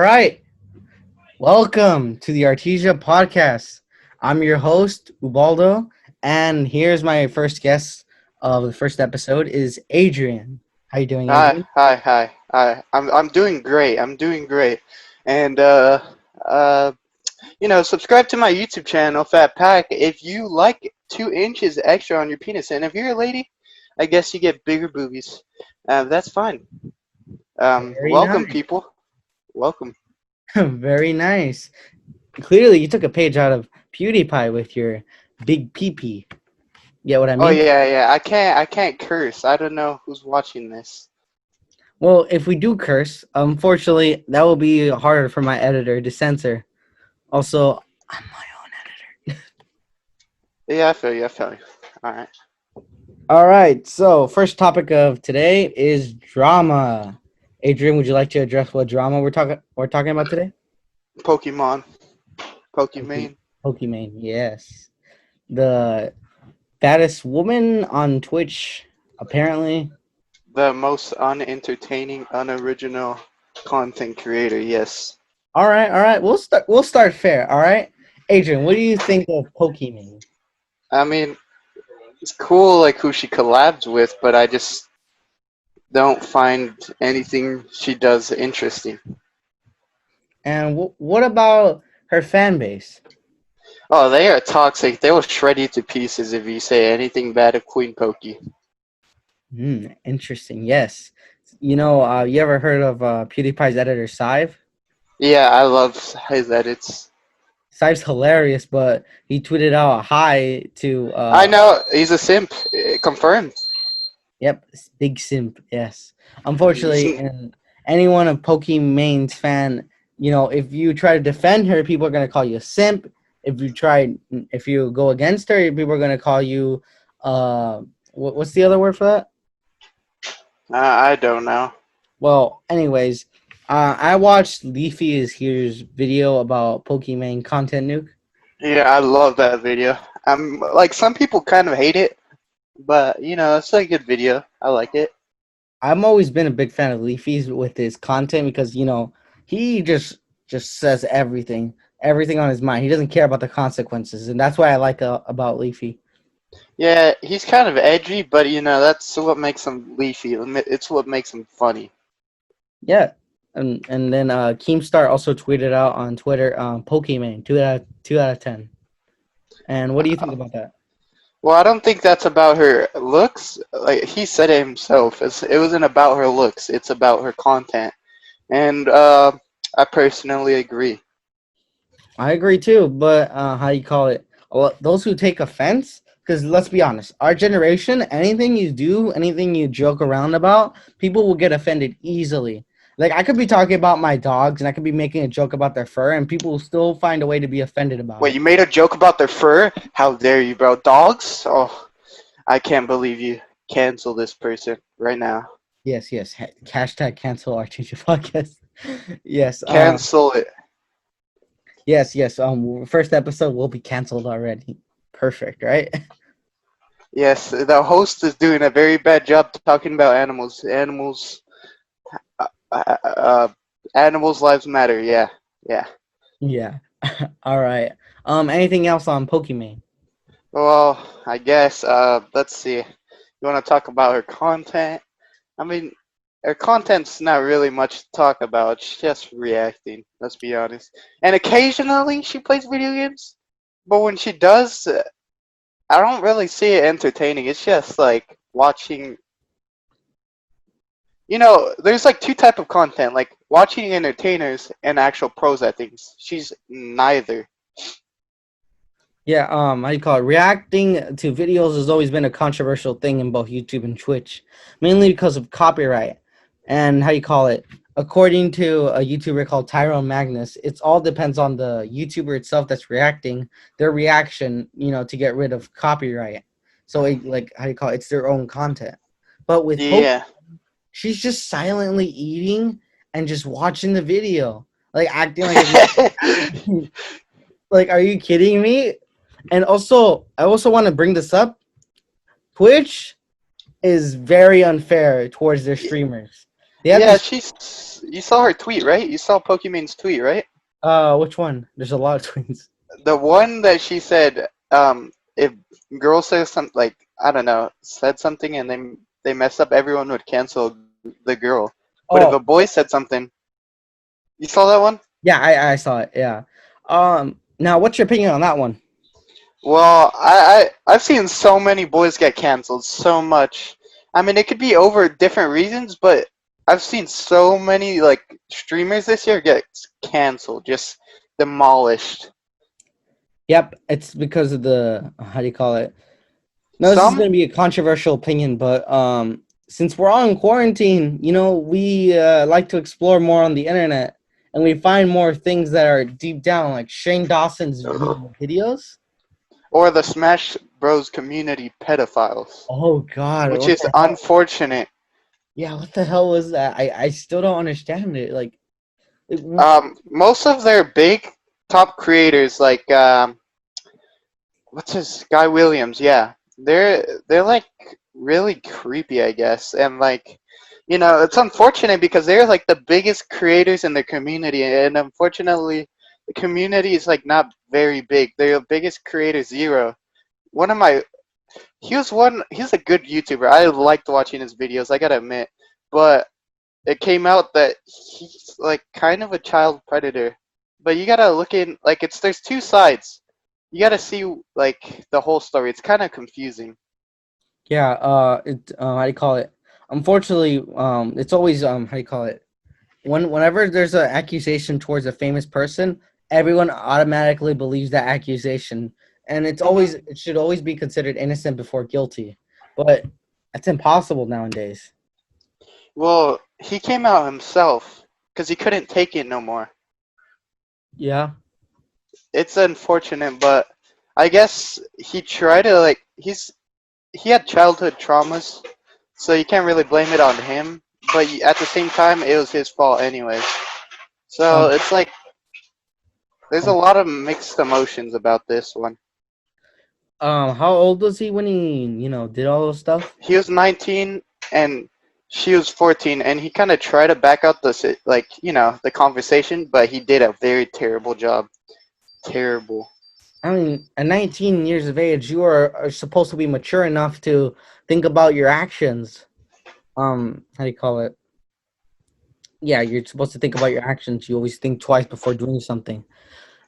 right. Welcome to the Artesia Podcast. I'm your host, Ubaldo, and here's my first guest of the first episode is Adrian. How you doing, Hi, Adrian? hi, hi, hi. I'm doing great. I'm doing great. And uh subscribe to my YouTube channel, Fat Pack, if you like 2 inches extra on your penis. And if you're a lady, I guess you get bigger boobies. That's fine. Very Welcome, nice. people. Welcome. Very nice. Clearly, you took a page out of PewDiePie with your big pee-pee. Get what I Oh mean? yeah, yeah. I can't curse. I don't know who's watching this. Well, if we do curse, unfortunately, that will be harder for my editor to censor. Also, I'm my own editor. Yeah, I feel you. I feel you. All right. All right. So, first topic of today is drama. Adrian, would you like to address what drama we're talking about today? Pokemon. Poke- Pokimane. Pokimane, yes. The baddest woman on Twitch, apparently. The most unentertaining, unoriginal content creator. Yes. All right, all right. We'll start fair, all right? Adrian, what do you think of Pokimane? I mean, it's cool like who she collabs with, but I just don't find anything she does interesting. And what about her fan base? Oh, they are toxic. They will shred you to pieces if you say anything bad of Queen Pokey. Interesting. Yes. You ever heard of PewDiePie's editor, Sive? Yeah, I love his edits. Sive's hilarious, but he tweeted out hi to I know he's a simp. Confirmed. yep, big simp, yes. He's, Unfortunately, and anyone of Pokimane's fan, if you try to defend her, people are gonna call you a simp. If you go against her, people are gonna call you what's the other word for that? I don't know. Well, anyways, I watched Leafy is here's video about Pokimane content nuke. Yeah, I love that video. I'm like some people kind of hate it, but it's a good video. I like it. I've always been a big fan of Leafy's with his content because he just says everything on his mind. He doesn't care about the consequences, and that's what I like about Leafy. Yeah, he's kind of edgy, but that's what makes him leafy. It's what makes him funny. Yeah, and then Keemstar also tweeted out on Twitter, Pokimane 2 out of 10. And what do you think about that? Well, I don't think that's about her looks. Like he said it himself. It wasn't about her looks. It's about her content, and I personally agree. I agree too, but how you call it? Well, those who take offense, because let's be honest, our generation, anything you do, anything you joke around about, people will get offended easily. Like I could be talking about my dogs, and I could be making a joke about their fur, and people will still find a way to be offended about Wait, it. you made a joke about their fur? How dare you, bro? Dogs? Oh, I can't believe you. Cancel this person right now. Yes, yes. Hashtag cancel Artesia Podcast. Yes, Cancel it. yes, yes. First episode will be canceled already. Perfect, right? Yes, the host is doing a very bad job talking about animals. Uh, uh, uh, animals' lives matter. Yeah, yeah. Yeah. All right. Anything else on Pokimane? Well, I guess. Let's see. You want to talk about her content? I mean, her content's not really much to talk about. It's just reacting. Let's be honest. And occasionally she plays video games, but when she does, I don't really see it entertaining. It's just like watching. There's like two type of content, like watching entertainers and actual pros at things. She's neither. Yeah, how you call it? Reacting to videos has always been a controversial thing in both YouTube and Twitch, mainly because of copyright. And how you call it? According to a YouTuber called Tyrone Magnus, it's all depends on the YouTuber itself that's reacting, their reaction, to get rid of copyright. So like how you call it? It's their own content. But with Poke, Yeah. she's just silently eating and just watching the video, like acting like, like, are you kidding me? And also, I also want to bring this up. Twitch is very unfair towards their streamers. They have Yeah, this. she's. You saw her tweet, right? You saw Pokimane's tweet, right? Which one? There's a lot of twins. The one that she said, if girl says something like I don't know, said something and then they mess up, everyone would cancel the girl. But if Oh, a boy said something, you saw that one? yeah, I saw it. Yeah. Now what's your opinion on that one? Well, I've seen so many boys get canceled, so much. I mean, it could be over different reasons, but I've seen so many like streamers this year get canceled, just demolished. Yep, it's because of the how do you call it? Now this is Some going to be a controversial opinion, but since we're all in quarantine, we like to explore more on the internet, and we find more things that are deep down, like Shane Dawson's videos. or the Smash Bros community pedophiles, Oh God, which what is the hell? unfortunate. Yeah, what the hell was that? I still don't understand it. Like, Most of their big top creators, like what's his Guy Williams, yeah, they're like really creepy, I guess, and like it's unfortunate because they're like the biggest creators in the community, and unfortunately, the community is like not very big. They're the biggest creator zero. One of my He's a good YouTuber. I liked watching his videos, I gotta admit, but it came out that he's like kind of a child predator. But you gotta look in like there's two sides. You gotta see like the whole story. It's kind of confusing. yeah, how do you call it? Unfortunately, it's always how do you call it? Whenever there's an accusation towards a famous person, everyone automatically believes that accusation, and hmm it should always be considered innocent before guilty. But that's impossible nowadays. Well, he came out himself because he couldn't take it no more. Yeah. It's unfortunate, but I guess he tried to like he had childhood traumas, so you can't really blame it on him. But at the same time, it was his fault anyways. So Um. it's like there's a um, lot of mixed emotions about this one. how old was he when he did all those stuff? He was 19 and she was 14, and he kind of tried to back out the conversation, but he did a very terrible job. Terrible. I mean, at 19 years of age, you are supposed to be mature enough to think about your actions. How do you call it? Yeah, you're supposed to think about your actions. You always think twice before doing something,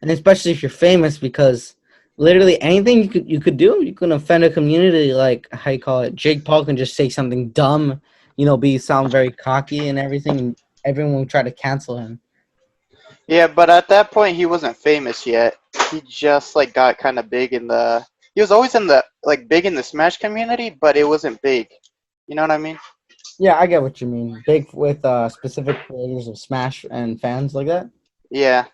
and especially if you're famous, because literally anything you could do, you can offend a community. Like how you call it? Jake Paul can just say something dumb, be sound very cocky and everything, and everyone will try to cancel him. Yeah, but at that point he wasn't famous yet. He just like got kind of big in the. He was always in the like big in the Smash community, but it wasn't big. You know what I mean? Yeah, I get what you mean. Big with specific creators of Smash and fans like that. Yeah.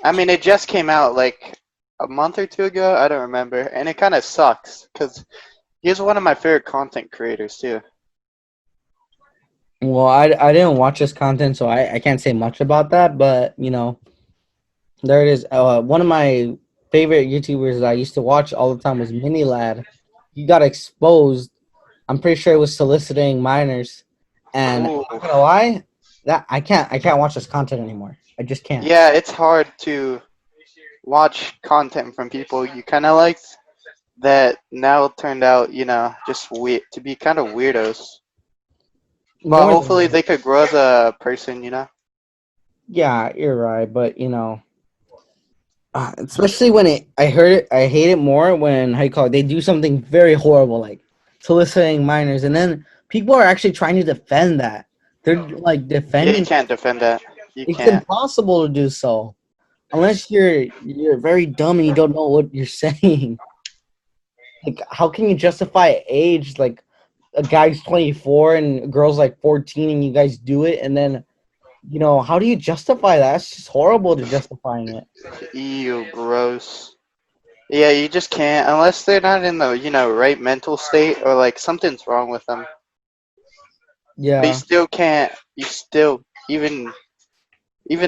I mean, it just came out like a month or two ago. I don't remember, and it kind of sucks because he's one of my favorite content creators too. Well, I didn't watch this content, so I can't say much about that. But there it is. One of my favorite YouTubers that I used to watch all the time was Mini Lad. He got exposed. I'm pretty sure it was soliciting minors, and Ooh. I'm not gonna lie, that I can't watch this content anymore. I just can't. Yeah, it's hard to watch content from people you kind of liked that now turned out, just weird to be kind of weirdos. But More hopefully than they could grow as a person. yeah, you're right, but especially when I heard it, I hate it more when how you call it, they do something very horrible like soliciting minors, and then people are actually trying to defend that. They're like Yeah, you defending. can't defend that. You It's can't. impossible to do so unless you're very dumb and you don't know what you're saying. Like, how can you justify age? Like, a guy's 24 and a girl's like 14, and you guys do it, and then how do you justify that? It's just horrible to justifying it. Ew, gross. Yeah, you just can't unless they're not in the, right mental state or like something's wrong with them. But you Yeah. still can't. You still even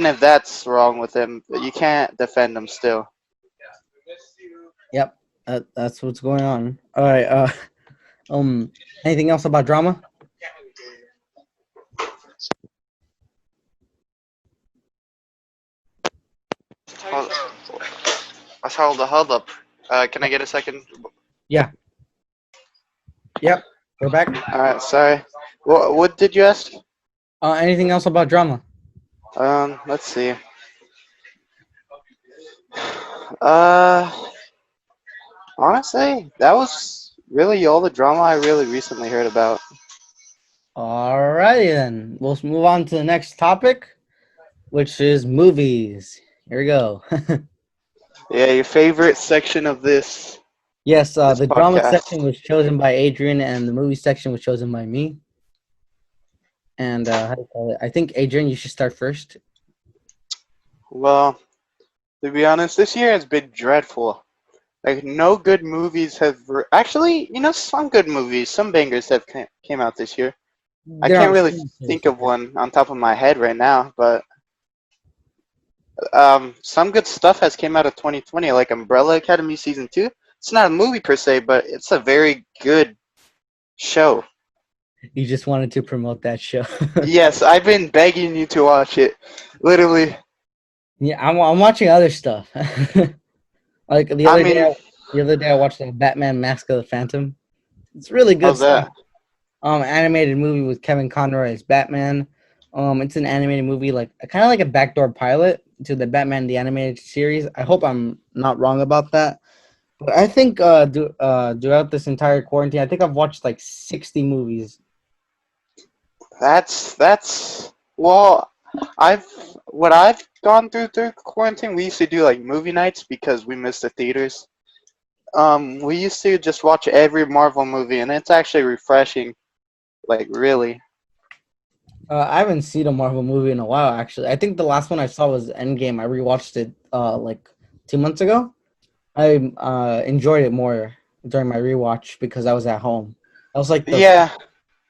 if that's wrong with them, you can't defend them still. Yep. That's what's going on. All right. Um. Anything else about drama? Hold, hold up. Can I get a second? Yeah. Yep. We're back. All right, sorry. What did you ask? Anything else about drama? Let's see. Uh, Honestly, that was really all the drama I really recently heard about. Alrighty then. We'll move on to the next topic, which is movies. Here we go. Yeah, your favorite section of Yes, this the drama podcast. section was chosen by Adrian, and the movie section was chosen by me. And how do you call it? I think Adrian, you should start first. Well, to be honest, this year has been dreadful. Like, no good movies have actually, some good movies, some bangers have came out this year. I There can't are really some think of one on top of my head right now, but some good stuff has came out of 2020, like Umbrella Academy season 2. It's not a movie per se, but it's a very good show. You just wanted to promote that show. Yes, I've been begging you to watch it. Literally. Yeah, I'm watching other stuff. Like I mean, the other day I watched Batman: Mask of the Phantom. It's really good how's stuff. that? Animated movie with Kevin Conroy as Batman. It's an animated movie, like kind of like a backdoor pilot to the Batman the Animated Series. I hope I'm not wrong about that. But I think throughout this entire quarantine, I think I've watched like 60 movies. That's well, I've what I've gone through quarantine. We used to do like movie nights because we missed the theaters. We used to just watch every Marvel movie, and it's actually refreshing. Like, really. I haven't seen a Marvel movie in a while, actually. I think the last one I saw was Endgame. I rewatched it like 2 months ago. I enjoyed it more during my rewatch because I was at home. That was like the Yeah,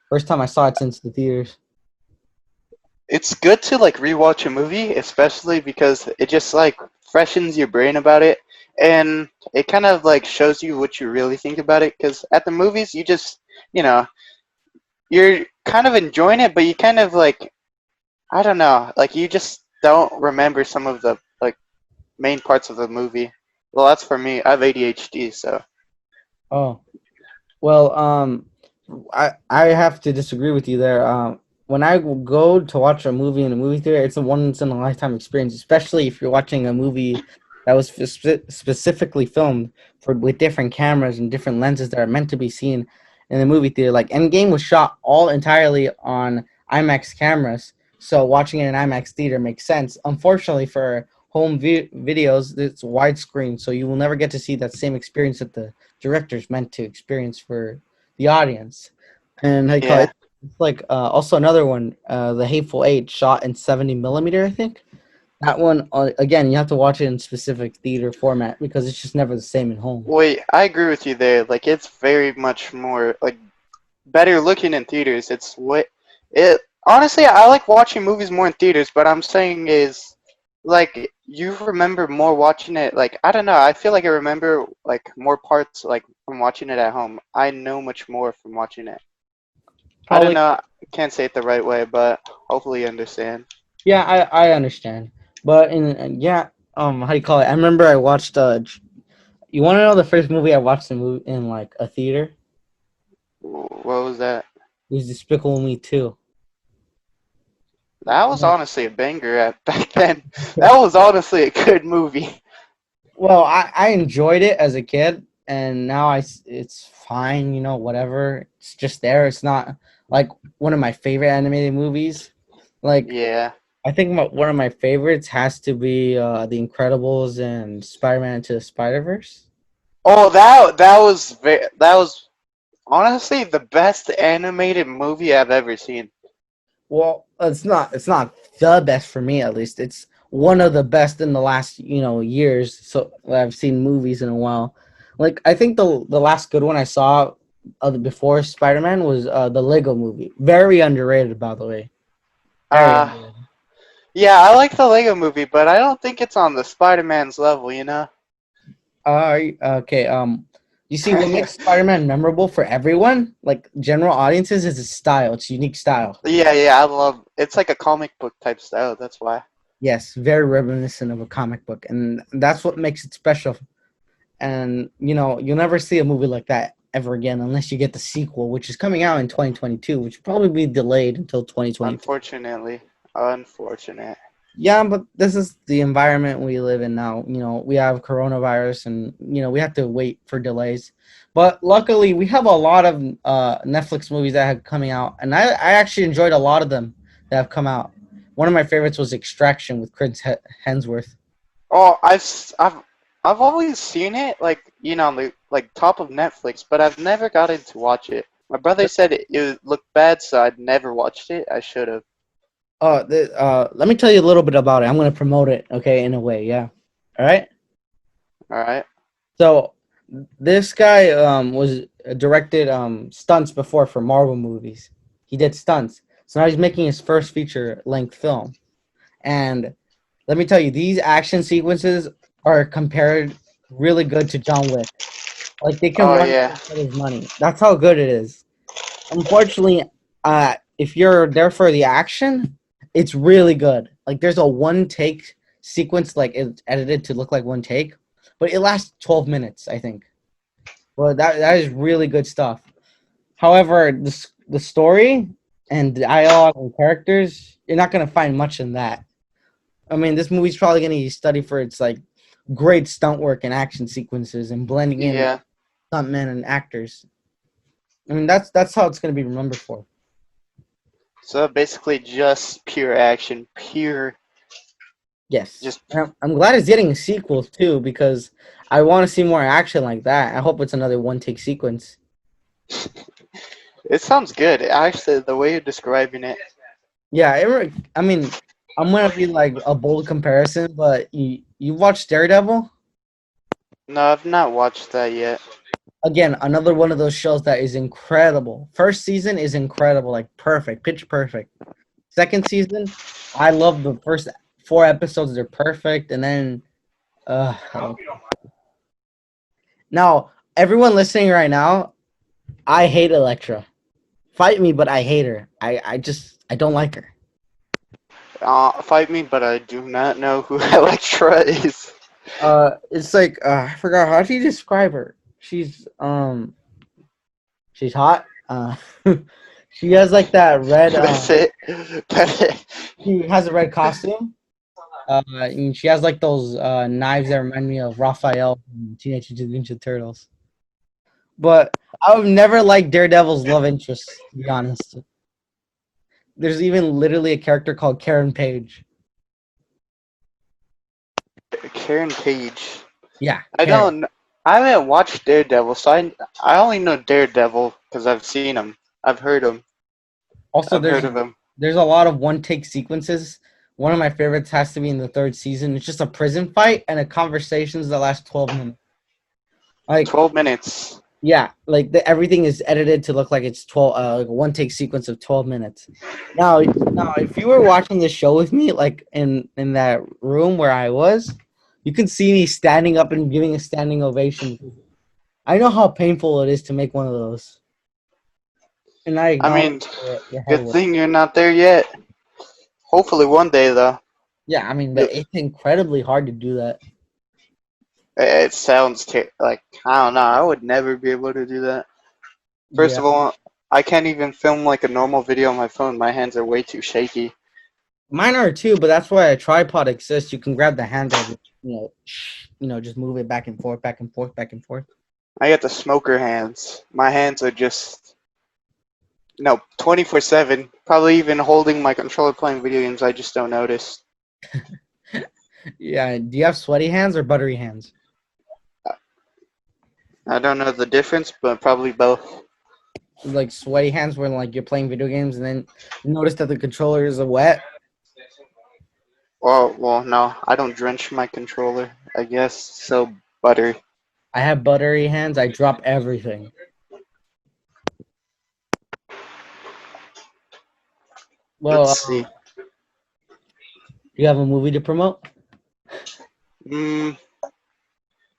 first time I saw it since the theaters. it's good to like rewatch a movie, especially because it just like freshens your brain about it, and it kind of like shows you what you really think about it. Because at the movies, you just, you know, you're kind of enjoying it, but you kind of like, I don't know, like you just don't remember some of the like main parts of the movie. Well, that's for me. I have ADHD, so Oh, well, I have to disagree with you there. When I go to watch a movie in a movie theater, it's a once in a lifetime experience, especially if you're watching a movie that was specifically filmed for with different cameras and different lenses that are meant to be seen in the movie theater. Like Endgame was shot all entirely on IMAX cameras, so watching it in an IMAX theater makes sense. Unfortunately, for home videos, it's widescreen, so you will never get to see that same experience that the director's meant to experience for the audience. And I call yeah. it, it's like also another one, the Hateful Eight, shot in 70 millimeter, I think. That one again, you have to watch it in specific theater format because it's just never the same at home. Wait, I agree with you there. Like, it's very much more like better looking in theaters. It's what it honestly, I like watching movies more in theaters, but I'm saying is like you remember more watching it. Like, I don't know, I feel like I remember like more parts like from watching it at home. I know much more from watching it. I don't Probably, know, I can't say it the right way, but hopefully you understand. yeah, I understand, but yeah, how do you call it? I remember I watched. You want to know the first movie I watched in like a theater? What was that? It was Despicable Me 2. That was honestly a banger at back then. That was honestly a good movie. Well, I enjoyed it as a kid, and now it's fine, whatever. It's just there. It's not like one of my favorite animated movies. Like Yeah. I think one of my favorites has to be The Incredibles and Spider-Man Into the Spider-Verse. Oh, that was honestly the best animated movie I've ever seen. Well, it's not the best for me at least. It's one of the best in the last years. So I've seen movies in a while. Like I think the last good one I saw before Spider Man was the Lego Movie. Very underrated, by the way. Very Uh, underrated. yeah, I like the Lego movie, but I don't think it's on the Spider-Man's level, you know? Okay. You see, what makes Spider Man memorable for everyone, like general audiences, is his style. It's unique style. Yeah, I love it's like a comic book type style, that's why. Yes, very reminiscent of a comic book, and that's what makes it special. And you'll never see a movie like that ever again unless you get the sequel, which is coming out in 2022, which will probably be delayed until 2023. Unfortunately, unfortunate. Yeah, but this is the environment we live in now. We have coronavirus, and we have to wait for delays. But luckily, we have a lot of Netflix movies that have coming out, and I actually enjoyed a lot of them that have come out. One of my favorites was Extraction with Chris Hemsworth. Oh, I've always seen it, like like top of Netflix, but I've never gotten to watch it. My brother said it looked bad, so I'd never watched it. I should have. Let me tell you a little bit about it. I'm gonna promote it, okay, in a way, yeah. All right. All right. So this guy was directed stunts before for Marvel movies. He did stunts, so now he's making his first feature length film. And let me tell you, these action sequences are compared really good to John Wick. Like they can Oh run yeah. for each other's money. That's how good it is. Unfortunately, if you're there for the action, it's really good. Like there's a one take sequence, like it's edited to look like one take, but it lasts 12 minutes, I think. Well, that is really good stuff. However, the story and dialogue and characters, you're not gonna find much in that. I mean, this movie's probably gonna be studied for its like great stunt work and action sequences and blending in Yeah. stuntmen and actors. I mean, that's how it's gonna be remembered for. So basically, just pure action, pure. Yes, Just. I'm glad it's getting sequels too because I want to see more action like that. I hope it's another one take sequence. It sounds good. Actually, the way you're describing it. Yeah, I mean, I'm gonna be like a bold comparison, but you watch Daredevil? No, I've not watched that yet. Again, another one of those shows that is incredible. First season is incredible, like perfect, pitch perfect. Second season, I love the first 4 episodes. They're perfect, and then uh, now everyone listening right now, I hate Elektra. Fight me, but I hate her. I don't like her. Fight me, but I do not know who Electra is. It's like I forgot how do you describe her. She's hot. She has like that red. That's it. That's it. She has a red costume. And she has like those knives that remind me of Raphael from Teenage Mutant Ninja Turtles. But I would never like Daredevil's love interest, to be honest. There's even literally a character called Karen Page. Karen Page. Yeah, I Karen. don't. I haven't watched Daredevil, so I only know Daredevil because I've seen him. I've heard him. Also, I've heard of him. there's a lot of one take sequences. One of my favorites has to be in the third season. It's just a prison fight and a conversations that last 12 minutes. Like 12 minutes. yeah, like everything is edited to look like it's 12, like a one take sequence of 12 minutes. Now, if you were watching this show with me, like in that room where I was, you can see me standing up and giving a standing ovation. I know how painful it is to make one of those, and I I acknowledge mean, your hard good work. thing you're not there yet. Hopefully one day though. Yeah, I mean, but It, it's incredibly hard to do that. it sounds like I don't know. I would never be able to do that. First Yeah, of all, I can't even film like a normal video on my phone. My hands are way too shaky. mine are too, but that's why a tripod exists. You can grab the handle, just move it back and forth, back and forth, back and forth. I got the smoker hands. My hands are just 24/7. Probably even holding my controller playing video games. I just don't notice. Yeah, do you have sweaty hands or buttery hands? I don't know the difference, but probably both. Like sweaty hands when like you're playing video games and then you notice that the controller is wet. Well, no, I don't drench my controller. I guess so. Butter. I have buttery hands. I drop everything. Well, Let's see. you have a movie to promote? Hmm.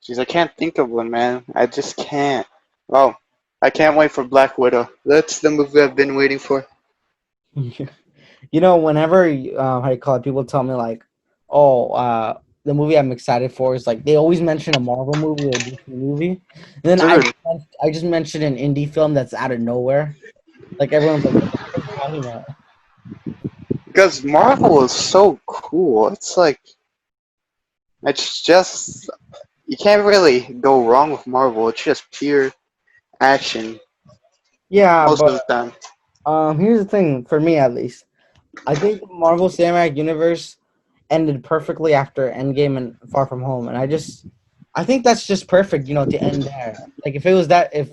Jeez, I can't think of one, man. I just can't. Oh, I can't wait for Black Widow. That's the movie I've been waiting for. Whenever how you call it, people tell me like, Oh, the movie I'm excited for is like they always mention a Marvel movie or a DC movie, and then Dude, I just mentioned an indie film that's out of nowhere. Like everyone's like, "What the heck are you talking about?" because Marvel is so cool. It's just you can't really go wrong with Marvel. It's just pure action Yeah, most of but the time. here's the thing for me at least. I think the Marvel Cinematic Universe ended perfectly after Endgame and Far From Home, and I think that's just perfect, to end there. Like if it was that, if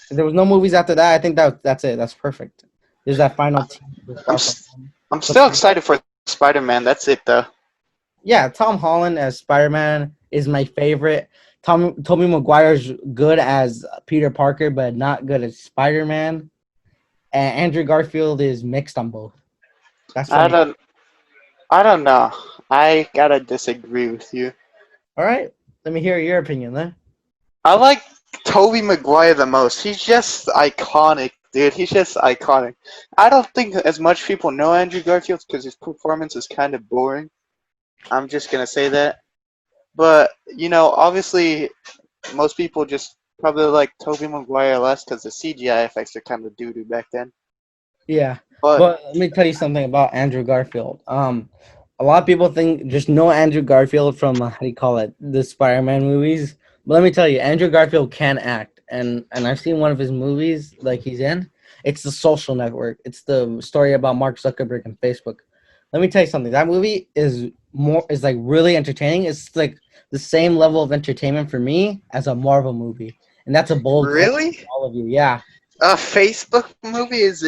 there was no movies after that, I think that's it. That's perfect. There's that final team for I'm Far From s- Home. I'm But still excited for Spider-Man. That's it though. yeah, Tom Holland as Spider-Man is my favorite. Tobey Maguire's good as Peter Parker, but not good as Spider-Man. And Andrew Garfield is mixed on both. That's for I me. don't I don't know. I gotta disagree with you. All right, let me hear your opinion then. I like Tobey Maguire the most. He's just iconic, dude. He's just iconic. I don't think as much people know Andrew Garfield because his performance is kind of boring. I'm just gonna say that. But obviously, most people just probably like Tobey Maguire less because the CGI effects are kind of doo doo back then. Yeah, But but let me tell you something about Andrew Garfield. A lot of people think just know Andrew Garfield from how do you call it, the Spider-Man movies. But let me tell you, Andrew Garfield can act, and I've seen one of his movies like he's in. It's The Social Network. It's the story about Mark Zuckerberg and Facebook. Let me tell you something. That movie is like really entertaining. It's like the same level of entertainment for me as a Marvel movie, and that's a bold claim really, for all of you. Yeah. a Facebook movie is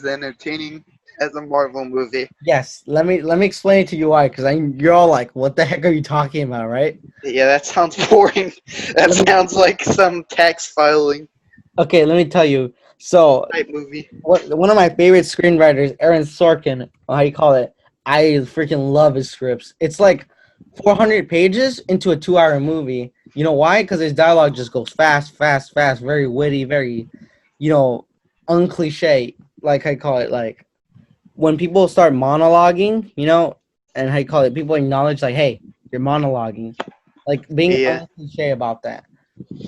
entertaining as a Marvel movie. Yes, let me explain it to you why, because you're all like, what the heck are you talking about, right? Yeah, that sounds boring. That Let me sounds like some tax filing okay, let me tell you. So, type movie. one of my favorite screenwriters, Aaron Sorkin, or how you call it, I freaking love his scripts. It's like 400 pages into a 2-hour movie. You know why? Because his dialogue just goes fast, fast, fast, very witty, very, you know, uncliche. Like I call it, like when people start monologuing, and how you call it, people acknowledge like, hey, you're monologuing, like being Yeah. uncliche about that.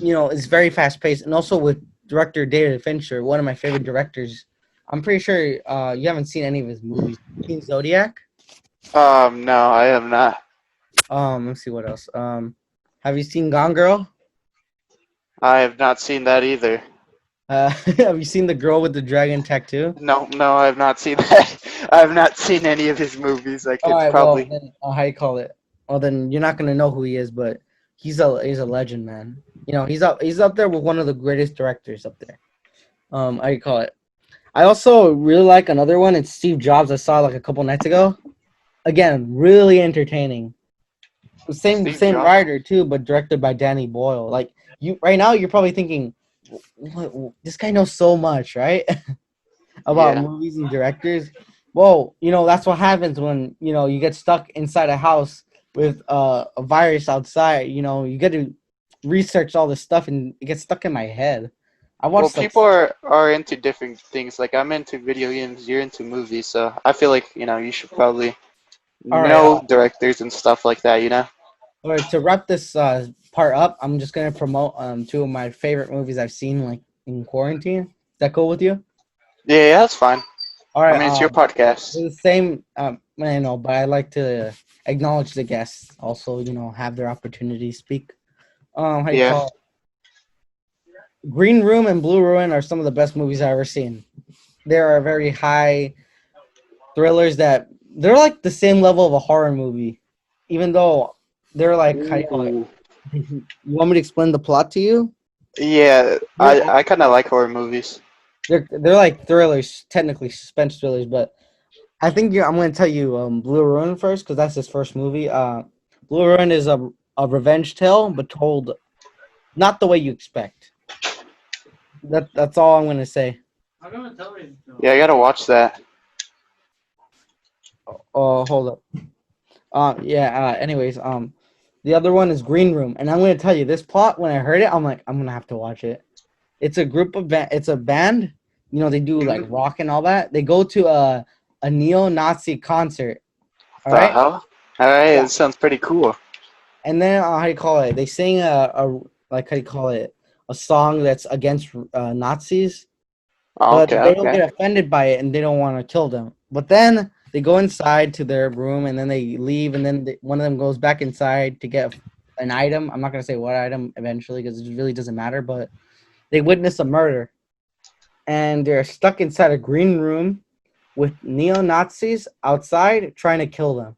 It's very fast paced, and also with director David Fincher, one of my favorite directors. I'm pretty sure you haven't seen any of his movies. Seen Zodiac. No, I have not. Let's see what else. Have you seen Gone Girl? I have not seen that either. Have you seen The Girl with the Dragon Tattoo? No, no, I have not seen that. I have not seen any of his movies. I All could right, well probably. then, how you call it? Well then, you're not gonna know who he is, but he's a legend, man. He's up there with one of the greatest directors up there. How you call it? I also really like another one. It's Steve Jobs. I saw like a couple nights ago. Again, really entertaining. Same Steve same Jobs. writer too, but directed by Danny Boyle. Like you right now, you're probably thinking, this guy knows so much, right? About Yeah. movies and directors. Well, that's what happens when you get stuck inside a house with a virus outside. You get to research all this stuff, and it gets stuck in my head. I Well, watched like, people are into different things. Like I'm into video games, you're into movies, so I feel like you should probably all right, know directors and stuff like that. all right. To wrap this part up, I'm just gonna promote two of my favorite movies I've seen like in quarantine. Is that cool with you? Yeah, yeah, that's fine. All I right. mean, it's your podcast. The same. I know, but I like to acknowledge the guests. Also, have their opportunity to speak. How you Yeah. call it? Green Room and Blue Ruin are some of the best movies I've ever seen. There are very high thrillers that they're like the same level of a horror movie, even though they're like, how you call it? Ooh. You want me to explain the plot to you? Yeah, They're I kind of like horror movies. they're like thrillers, technically suspense thrillers, but I think I'm going to tell you Blue Ruin first because that's his first movie. Blue Ruin is a revenge tale, but told not the way you expect. That's all I'm going to say. Yeah, I gotta watch that. Oh, hold up. Yeah. Anyways, the other one is Green Room, and I'm going to tell you this plot. When I heard it, I'm like, I'm going to have to watch it. It's a group of it's a band. They do like Mhm. rock and all that. They go to a neo-Nazi concert. All The right. hell? All right, Yeah. it sounds pretty cool. And then how do you call it? They sing a like how do you call it? A song that's against Nazis, but Okay, they don't okay. get offended by it and they don't want to kill them. But then they go inside to their room and then they leave and then one of them goes back inside to get an item. I'm not gonna say what item eventually because it really doesn't matter. But they witness a murder and they're stuck inside a green room with neo Nazis outside trying to kill them.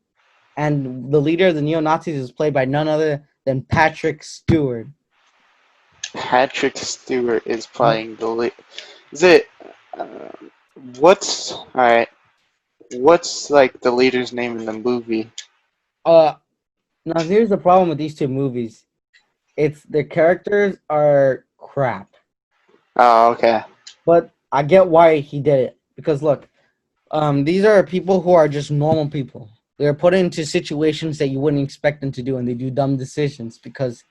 And the leader of the neo Nazis is played by none other than Patrick Stewart. Patrick Stewart is playing the lead. Is it? Uh, what's all right? What's like the leader's name in the movie? Uh, Now here's the problem with these two movies. It's the characters are crap, Oh, okay. but I get why he did it because look, these are people who are just normal people. They're put into situations that you wouldn't expect them to do, and they do dumb decisions because,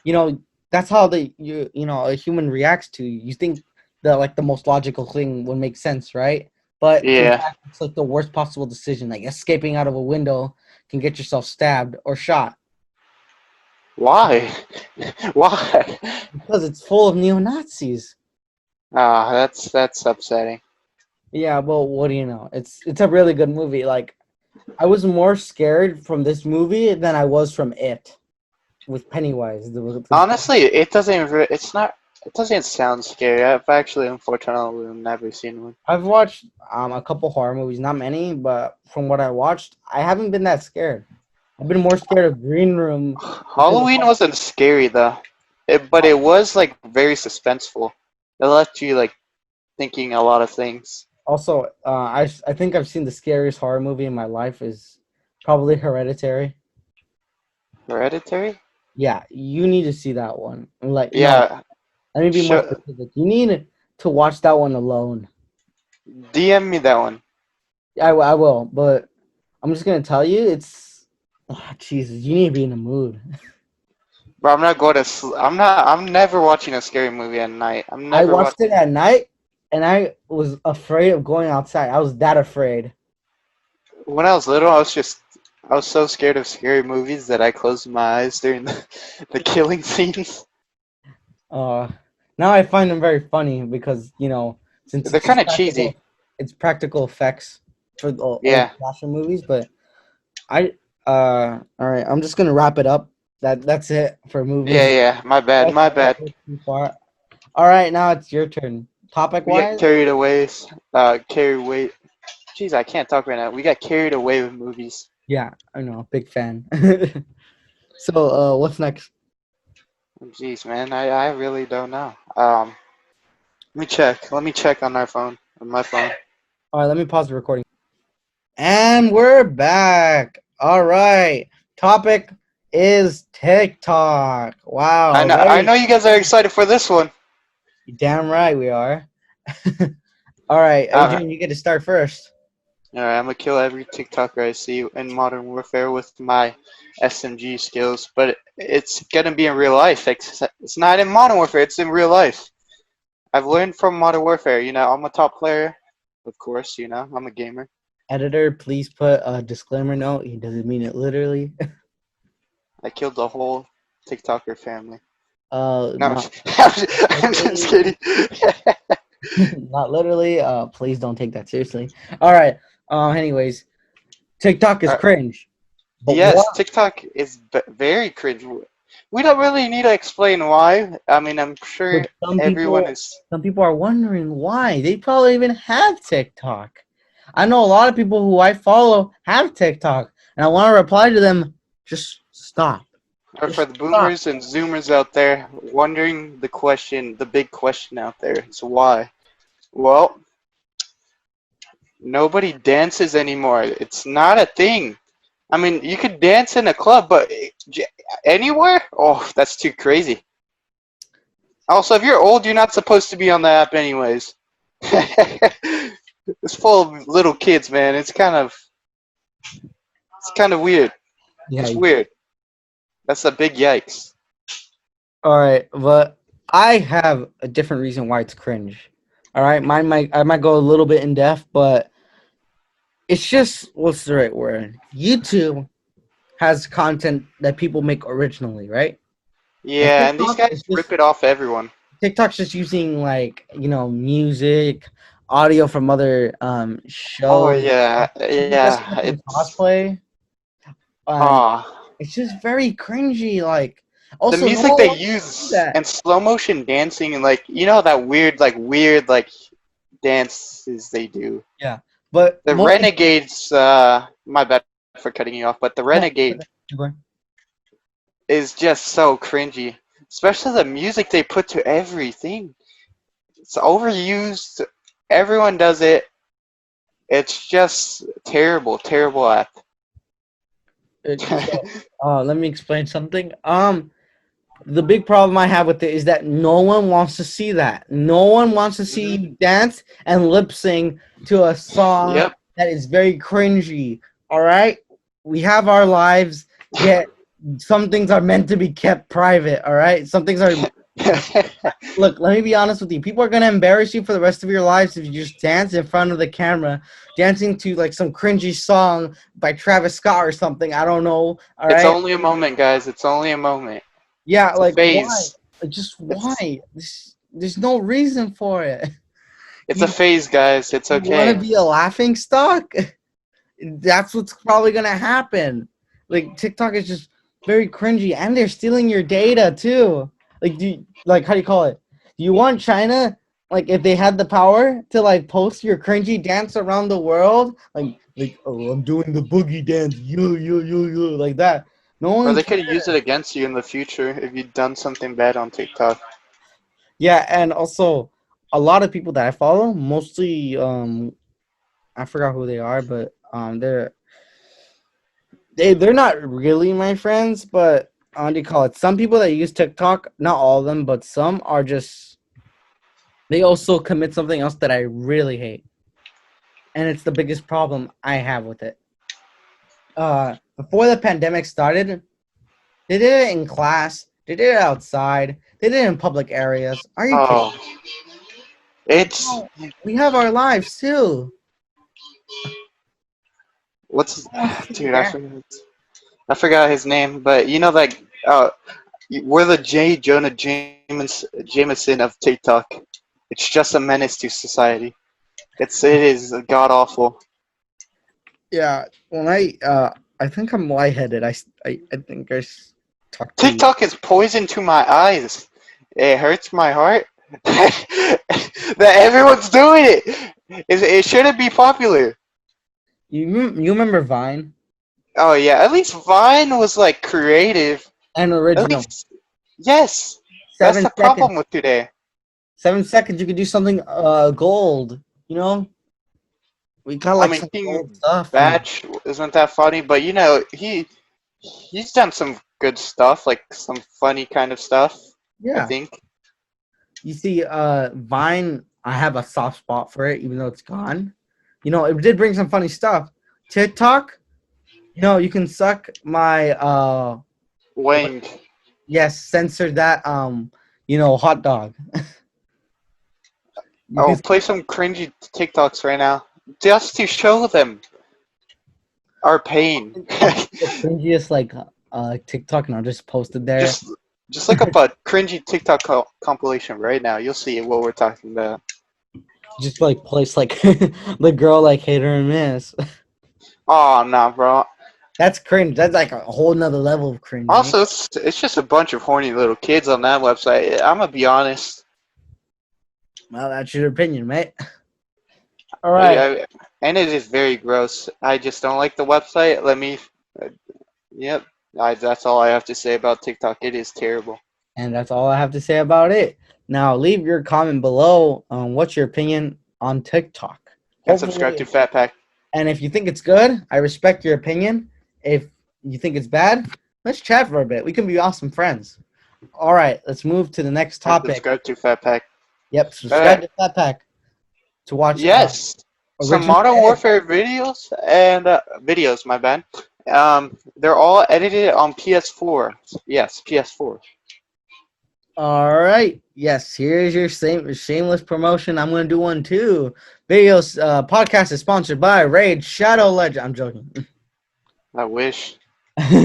you know, that's how a human reacts to you. You think that like the most logical thing would make sense, right? But in Yeah. fact, it's like the worst possible decision. Like escaping out of a window can get yourself stabbed or shot Why? Why? because it's full of neo Nazis. Ah, that's upsetting. Yeah, well, what do you know? It's a really good movie. Like I was more scared from this movie than I was from it with Pennywise. Honestly, it doesn't. It's not. It doesn't sound scary. I've actually, unfortunately, never seen one. I've watched a couple horror movies, not many, but from what I watched, I haven't been that scared. I've been more scared of Green Room because of Halloween wasn't scary though, but it was like very suspenseful. It left you like thinking a lot of things. also I think I've seen the scariest horror movie in my life is probably Hereditary. Hereditary? Yeah, you need to see that one. Like no, Yeah. let me be more Show, specific. You need to watch that one alone. DM me that one. I will, but I'm just gonna tell you, it's Jesus. You need to be in the mood. But I'm not going to. I'm not. I'm never watching a scary movie at night. I'm I never watched it watching. at night, and I was afraid of going outside. I was that afraid. When I was little, I was so scared of scary movies that I closed my eyes during the killing scenes. Uh, Now I find them very funny because since They're kind of cheesy. it's practical effects for the old Yeah. slasher movies. But I all right, I'm just gonna wrap it up. That's it for Yeah, movies. yeah. My bad. My bad. Too far. All right, now it's your turn. Topic We get wise. carried away. Carried away. Jeez, I can't talk right now. We got carried away with movies. Yeah, I know, big fan. So, what's next? Jeez, man, I really don't know. Let me check. Let me check on our phone. On my phone. All right, let me pause the recording. And we're back. All right. Topic is TikTok. Wow, I very know you guys are excited for this one. damn right we are. All right, Uh, Adrian, you get to start first. Alright, I'm gonna kill every TikToker I see in Modern Warfare with my SMG skills, but it's gonna be in real life. It's not in Modern Warfare, it's in real life. I've learned from Modern Warfare, I'm a top player, of course, I'm a gamer. Editor, please put a disclaimer note. He doesn't mean it literally. I killed the whole TikToker family. No, Not I'm just kidding. not literally. Please don't take that seriously. All right. Anyways, TikTok is Uh, cringe. But what? yes, TikTok is very cringe. We don't really need to explain why. I mean, I'm sure But some everyone people, is. some people are wondering why. They probably even have TikTok. I know a lot of people who I follow have TikTok, and I want to reply to them. Just stop. Or for Just the stop. boomers and zoomers out there wondering the big question out there is why? Well, nobody dances anymore. It's not a thing. I mean, you could dance in a club, but anywhere? Oh, that's too crazy. Also, if you're old, you're not supposed to be on the app anyways. It's full of little kids, man. It's kind of weird. Yeah. It's weird. That's a big yikes. All right, but I have a different reason why it's cringe. All right, I might go a little bit in depth, but it's just what's the right word? YouTube has content that people make originally, right? And Yeah, and these guys rip it off everyone. TikTok's just using like music, audio from other Oh shows. yeah, People dressing yeah. up in cosplay, and Ah, it's just very cringy. Like, the also, no music one they wants to do use that. and slow motion dancing and like that weird dances they do. Yeah, but The most Renegades, my bad for cutting you off, but the no. Renegade is just so cringy. Especially the music they put to everything. It's overused. Everyone does it. It's just terrible, terrible app. So, let me explain something. The big problem I have with it is that no one wants to see that. No one wants to see Mhm. you dance and lip sync to a song Yep. that is very cringy. All right, we have our lives. Get some things are meant to be kept private. All right, some things are. Look, let me be honest with you. People are gonna embarrass you for the rest of your lives if you just dance in front of the camera, dancing to like some cringy song by Travis Scott or something. I don't know. All It's right. only a moment, guys. It's only a moment. Yeah, It's a like why? phase. Like just It's why? There's no reason for it. it's a You phase, guys. It's you want to okay. be a laughing stock? That's what's probably gonna happen. Like TikTok is just very cringy, and they're stealing your data too. Like how do you call it? Do you want China? Like if they had the power to like post your cringy dance around the world, like oh I'm doing the boogie dance, you like that. No Or one they cares. could use it against you in the future if you've done something bad on TikTok. Yeah, and also a lot of people that I follow, mostly I forgot who they are, but they're not really my friends, but how do you call it? Some people that use TikTok, not all of them, but some are just they also commit something else that I really hate. And it's the biggest problem I have with it. Before the pandemic started, they did it in class, they did it outside, they did it in public areas. Are you kidding? Oh, it's No, we have our lives too. what's Who wants to see dude? that? I forgot his name, but we're the J. Jonah Jameson of TikTok. It's just a menace to society. It is god awful. Yeah, when I think I'm lightheaded. I think talked too much. TikTok is poison to my eyes. It hurts my heart that everyone's doing it. It shouldn't be popular. You remember Vine Oh yeah, at least Vine was like creative. and At original? least yes, that's Seven the seconds. problem with today. 7 seconds. You could do something gold. You know, we got I like mean, some gold King stuff now. Batch isn't that funny, but he's done some good stuff, like some funny kind of stuff. I Yeah, think. you see, Vine. I have a soft spot for it, even though it's gone. You know, it did bring some funny stuff. TikTok. You can suck my what? Wang. Yes, censor that. Hot dog. You I'll can play some cringy TikToks right now, just to show them our pain. I'll find the cringiest like TikTok and I'll just post it there. just, just look up a cringy TikTok compilation right now. You'll see what we're talking about. Just like place like the girl like hit or miss. Oh nah, bro. That's cringe. That's like a whole nother level of cringe, man. Also, it's just a bunch of horny little kids on that website. I'm gonna be honest. Well, that's your opinion, mate. All right, And it is very gross. I just don't like the website. Uh, yep. That's all I have to say about TikTok. It is terrible. and that's all I have to say about it. Now, leave your comment below on what's your opinion on TikTok. And subscribe Hopefully, to Fat Pack. and if you think it's good, I respect your opinion. If you think it's bad, let's chat for a bit. We can be awesome friends. All right, let's move to the next And topic. subscribe to Fat Pack. Yep, All subscribe right. to Fat Pack to watch Yes. Some original. Modern Warfare videos and videos. My bad. They're all edited on PS4. Yes, PS4. All right. Yes, here's your same shameless promotion. I'm gonna do one too. Podcast is sponsored by Raid Shadow Legend. I'm joking. I wish.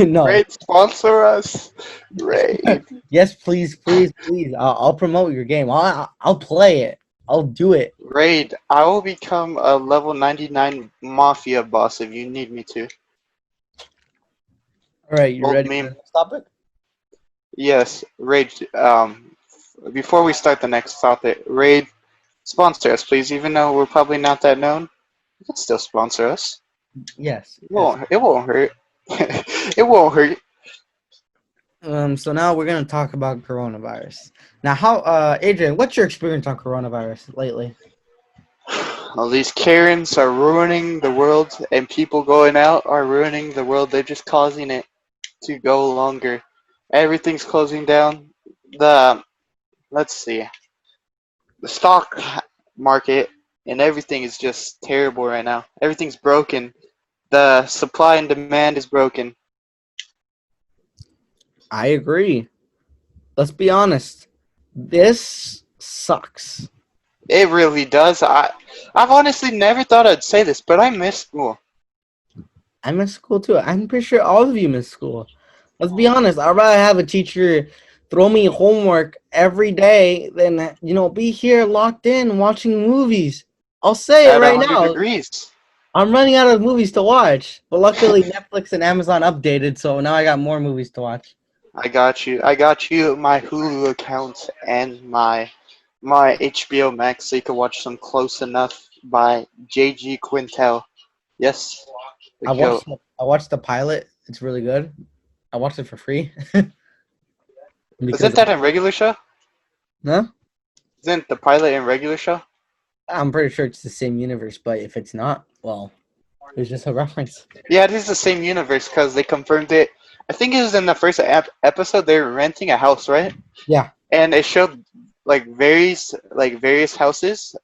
No. Raid, sponsor us. Raid. Yes, please, please, please. I'll promote your game. I'll play it. I'll do it. Raid, I will become a level 99 mafia boss if you need me to. All right, you Old ready for meme. the next topic? Yes, Raid. Before we start the next topic, Raid, sponsor us, please. Even though we're probably not that known, you can still sponsor us. Yes, It yes. won't. It won't hurt. It won't hurt. So now we're gonna talk about coronavirus. Now, Adrian, what's your experience on coronavirus lately? All these Karens are ruining the world, and people going out are ruining the world. They're just causing it to go longer. Everything's closing down. The let's see, the stock market and everything is just terrible right now. Everything's broken. The supply and demand is broken. I agree. Let's be honest. This sucks. It really does. I've honestly never thought I'd say this, but I miss school. I miss school too. I'm pretty sure all of you miss school. Let's be honest. I'd rather have a teacher throw me homework every day than be here locked in watching movies. I'll say it At right 100 now. degrees. I'm running out of movies to watch, but luckily Netflix and Amazon updated, so now I got more movies to watch. I got you. I got you my Hulu account and my HBO Max so you can watch some Close Enough by J.G. Quintel. Yes, the GOAT. I watched the pilot. It's really good. I watched it for free because Isn't that a regular show? no, Isn't the pilot in regular show? I'm pretty sure it's the same universe, but if it's not, well, it's just a reference. Yeah, it is the same universe because they confirmed it. I think it was in the first episode. They were renting a house, right? Yeah. And it showed various houses,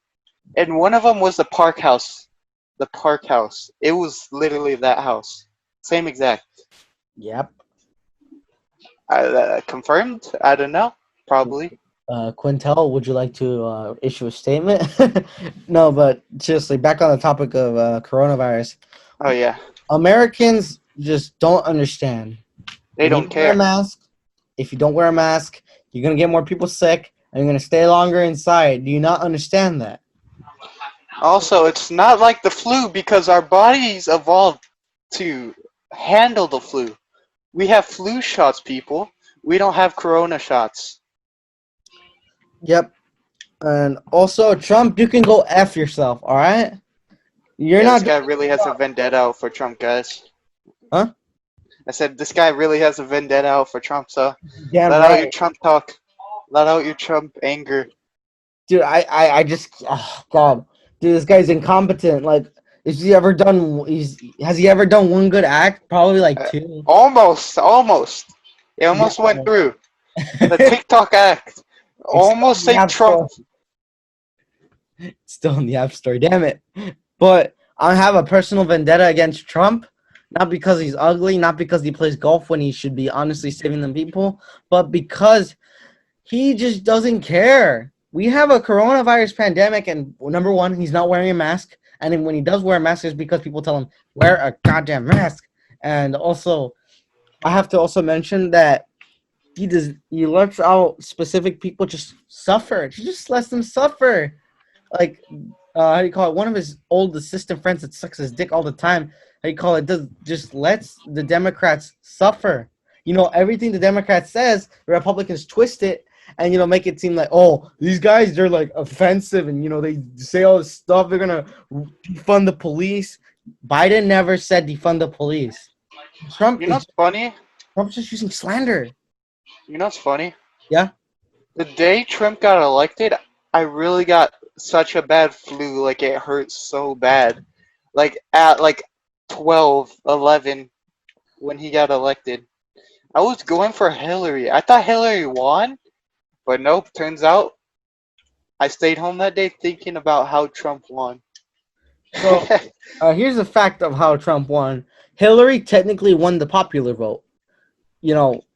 and one of them was the park house. The park house. It was literally that house. Same exact. Yep. Confirmed? I don't know. Probably. Quintel, would you like to issue a statement? No, but seriously, back on the topic of coronavirus. Oh yeah. Americans just don't understand. They You don't need to wear a care. mask. If you don't wear a mask, you're gonna get more people sick, and you're gonna stay longer inside. Do you not understand that? Also, it's not like the flu because our bodies evolved to handle the flu. We have flu shots, people. We don't have corona shots. Yep. And also, Trump, you can go F yourself, all right? You're Yeah, this not guy doing really has a vendetta out for Trump, guys. Huh? I said this guy really has a vendetta out for Trump, so damn let out your right. Trump talk. Let out your Trump anger. Dude, I just, oh, God. Dude, this guy's incompetent. Like, has he ever done one good act? Probably like Uh, two. almost. It almost went Yeah. through. The TikTok act. It's still Almost in the saved App Trump. Store. It's still in the App Store. Damn it. But I have a personal vendetta against Trump. Not because he's ugly, not because he plays golf when he should be honestly saving the people, but because he just doesn't care. We have a coronavirus pandemic, and number one, he's not wearing a mask. And then when he does wear a mask, it's because people tell him, wear a goddamn mask. And also, I have to also mention that he lets out specific people just suffer. He just lets them suffer. Like how do you call it? One of his old assistant friends that sucks his dick all the time. How do you call it? Does just lets the Democrats suffer. Everything the Democrats says, the Republicans twist it and make it seem like, oh, these guys, they're like offensive, and they say all this stuff. They're gonna defund the police. Biden never said defund the police. Trump You know is what's funny? Trump's just using slander. You know what's funny? Yeah. The day Trump got elected, I really got such a bad flu. Like, it hurt so bad. Like, at 12, 11, when he got elected. I was going for Hillary. I thought Hillary won, but nope. Turns out I stayed home that day thinking about how Trump won. So here's the fact of how Trump won. Hillary technically won the popular vote.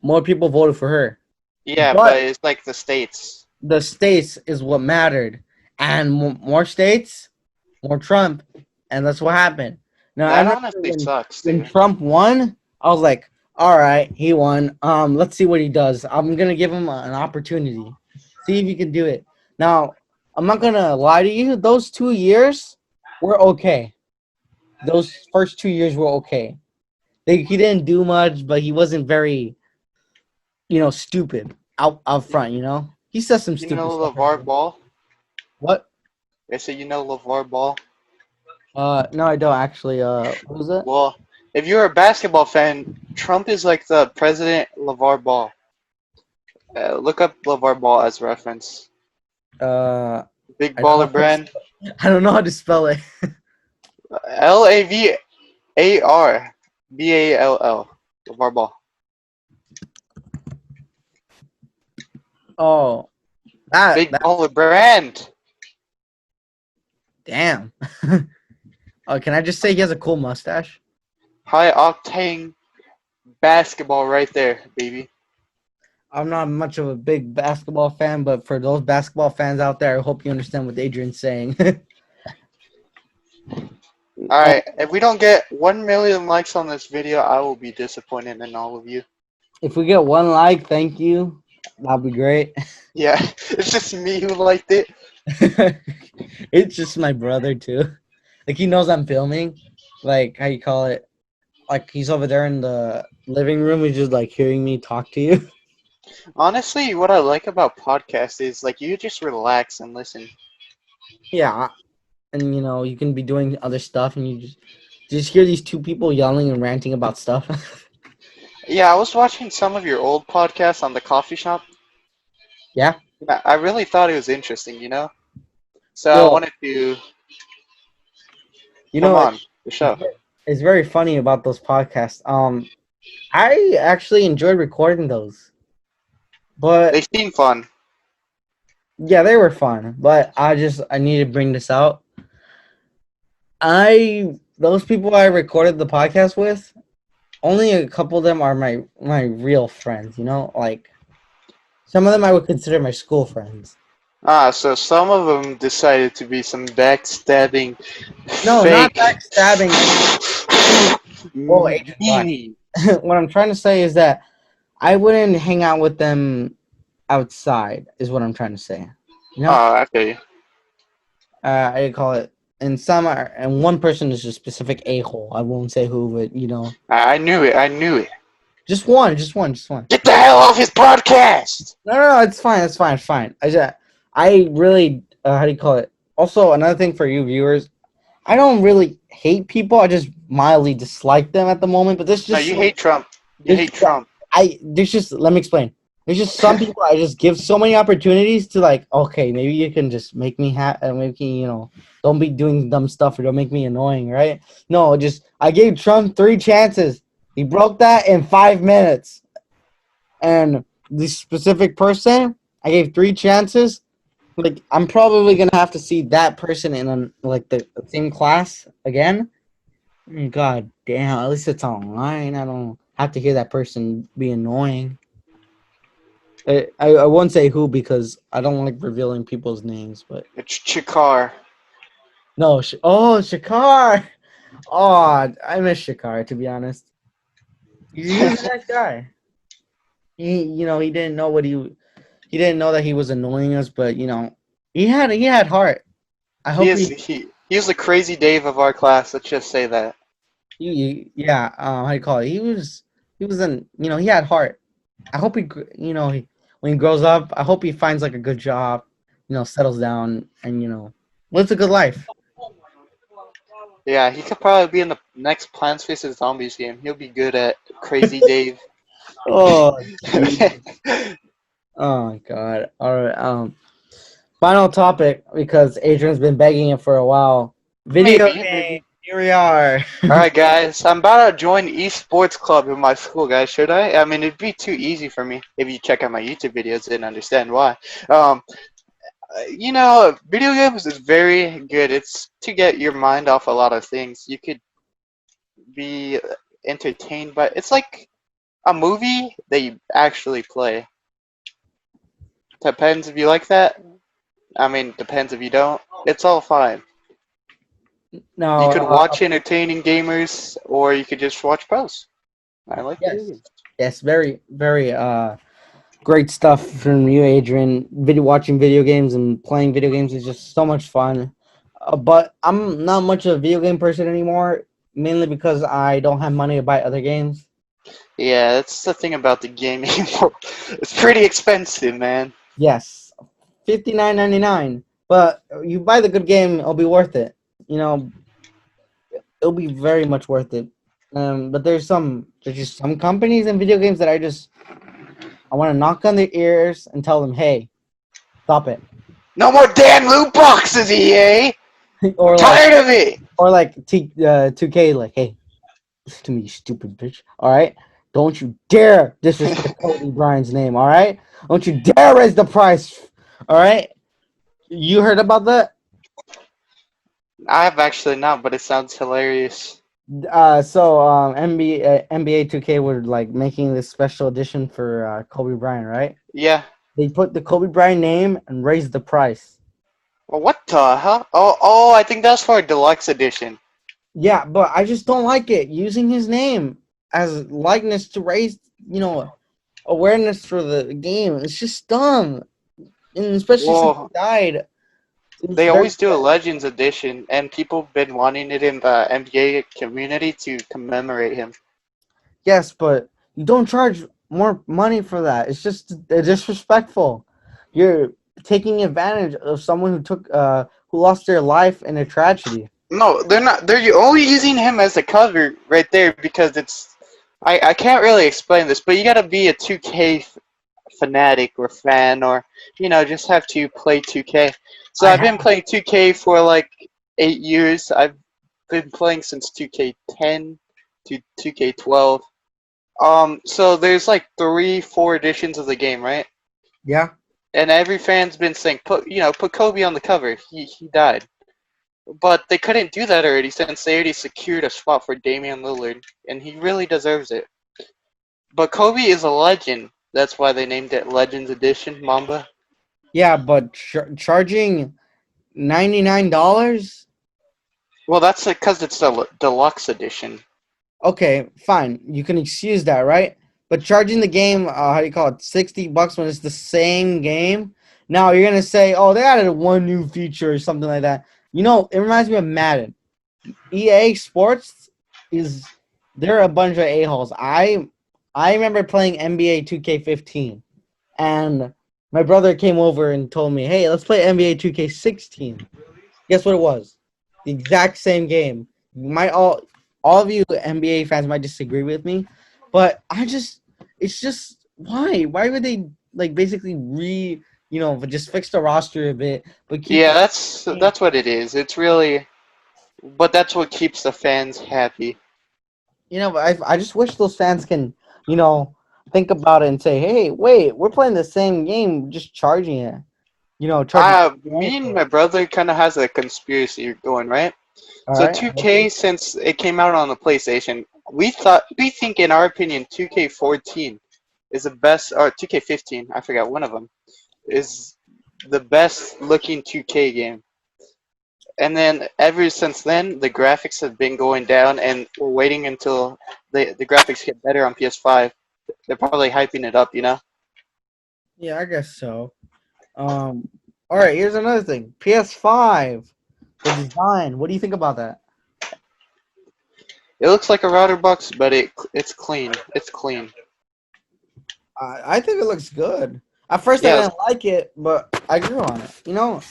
More people voted for her. Yeah, but But it's like the states. the states is what mattered. And more states, more Trump. And that's what happened. Now, I That remember honestly sucks, when dude. Trump won, I was like, All right, he won. Let's see what he does. I'm gonna give him an opportunity. See if he can do it. Now, I'm not gonna lie to you. Those 2 years were okay. Those first 2 years were okay. He didn't do much, but he wasn't very, stupid out You, front. He says some you stupid know stuff every LeVar day. Ball? What? They say you know LeVar Ball. No, I don't actually. What was it? Well, if you're a basketball fan, Trump is like the president LeVar Ball. Look up LeVar Ball as reference. Uh, Big I don't know baller how to brand. spell, I don't know how to spell it. LaVarball. LeVar Ball. Oh, that Big baller brand. damn. Oh, can I just say he has a cool mustache? High octane basketball right there, baby. I'm not much of a big basketball fan, but for those basketball fans out there, I hope you understand what Adrian's saying. Oh, Alright, if we don't get 1 million likes on this video, I will be disappointed in all of you. if we get one like, thank you. That'd be great. Yeah, it's just me who liked it. It's just my brother too. Like he knows I'm filming. Like how you call it? Like he's over there in the living room. He's just like hearing me talk to you. Honestly, what I like about podcasts is like you just relax and listen. Yeah, and you can be doing other stuff, and you just hear these two people yelling and ranting about stuff. Yeah, I was watching some of your old podcasts on the coffee shop. Yeah. I really thought it was interesting, you know? So I Well, wanted to you come know, on the show. it's very funny about those podcasts. I actually enjoyed recording those, They but seem fun. yeah, they were fun. But I need to bring this out. Those people I recorded the podcast with, only a couple of them are my real friends. Like some of them I would consider my school friends. Ah, so some of them decided to be some backstabbing, No, not fake, backstabbing. Whoa, Adrian, God. meanie. What I'm trying to say is that I wouldn't hang out with them outside. Is what I'm trying to say. You know, Ah, okay. I call it. And some are, and one person is a specific a hole. I won't say who, but I knew it. I knew it. just one, just one, just one. Get the hell off his podcast! No, no, no, it's fine, it's fine, it's fine. I really, how do you call it? Also, another thing for you viewers, I don't really hate people. I just mildly dislike them at the moment. But No, you hate Trump. You hate yeah, Trump. there's just let me explain. There's just some people I just give so many opportunities to like. Okay, maybe you can just make me make me don't be doing dumb stuff or don't make me annoying, right? No, just I gave Trump 3 chances. He broke that in 5 minutes, and this specific person I gave 3 chances. Like I'm probably gonna have to see that person in like the same class again. God damn! At least it's online. I don't have to hear that person be annoying. I won't say who because I don't like revealing people's names. But It's Chikar. no, Shakar. Oh, I miss Shakar to be honest. He was a nice guy. He didn't know he didn't know that he was annoying us, but he had heart. I he hope is he is the crazy Dave of our class. Let's just say that. yeah. How do you call it? He had heart. I hope when he grows up, I hope he finds like a good job, settles down and lives a good life. Yeah, he could probably be in the next Plants vs Zombies game. He'll be good at Crazy Dave. Oh, gee. Oh my God. All right. Final topic because Adrian's been begging it for a while. Video game. Maybe. Here we are. All right, guys. I'm about to join esports club in my school, guys. Should I? I mean, it'd be too easy for me if you check out my YouTube videos and understand why. Um, video games is very good. It's to get your mind off a lot of things. You could be entertained by. It's like a movie that you actually play. Depends if you like that. I mean, depends if you don't. It's all fine. You No, could watch entertaining gamers, or you could just watch pros. I like video Yes. games. Yes, very, very great stuff from you, Adrian. Watching video games and playing video games is just so much fun. But I'm not much of a video game person anymore, mainly because I don't have money to buy other games. Yeah, that's the thing about the gaming world. It's pretty expensive, man. Yes, $59.99. But you buy the good game, it'll be worth it. You know, it'll be very much worth it. But there's just some companies and video games that I want to knock on their ears and tell them, hey, stop it. No more damn loot boxes, EA. I'm or like tired of it. or like 2K, like, hey, listen to me, you stupid bitch. All right, don't you dare disrespect Kobe Bryant's name. All right, don't you dare raise the price. All right, you heard about that? I have actually not, but it sounds hilarious. NBA 2K were like making this special edition for Kobe Bryant, right? Yeah. They put the Kobe Bryant name and raised the price. Well, what the hell? Oh, I think that's for a deluxe edition. Yeah, but I just don't like it using his name as likeness to raise, awareness for the game. It's just dumb, and especially since he Well, died, it's they very always do a Legends edition, and people have been wanting it in the NBA community to commemorate him. yes, but you don't charge more money for that. It's just disrespectful. You're taking advantage of someone who lost their life in a tragedy. No, they're not. They're only using him as a cover right there because it's. I can't really explain this, but you gotta be a 2K fanatic or fan, or just have to play 2K. So I I've been have, playing 2K for like 8 years. I've been playing since 2K10 to 2K12. So there's like 4 editions of the game, right? yeah, And every fan's been saying, put Kobe on the cover. He died. But they couldn't do that already since they already secured a spot for Damian Lillard, and he really deserves it. But Kobe is a legend. That's why they named it Legends Edition, Mamba. yeah, but charging $99. Well, that's because it's the deluxe edition. Okay, fine. You can excuse that, right? But charging the game, how do you call it, $60 when it's the same game. Now you're gonna say, oh, they added one new feature or something like that. It reminds me of Madden. EA Sports is they're a bunch of a-holes. I remember playing NBA 2K15, and my brother came over and told me, hey, let's play NBA 2K16. Guess what it was? The exact same game. You might all of you NBA fans might disagree with me, but it's just why? Why would they like basically just fix the roster a bit, but keep Yeah, the game? that's what it is. It's really, but that's what keeps the fans happy. But I just wish those fans can, you know, think about it and say, hey, wait, we're playing the same game, just charging it. Charging Me and my brother kind of has a conspiracy going, right? all So right. 2K, since it came out on the PlayStation, we think, in our opinion, 2K14 is the best, or 2K15, I forgot one of them, is the best looking 2K game. And then ever since then, the graphics have been going down, and we're waiting until the graphics get better on PS5. They're probably hyping it up, you know? Yeah, I guess so. All right, here's another thing. PS5, the design. What do you think about that? It looks like a router box, but it's clean. It's clean. I think it looks good. At first, I Yeah, didn't like it, but I grew on it. I'm a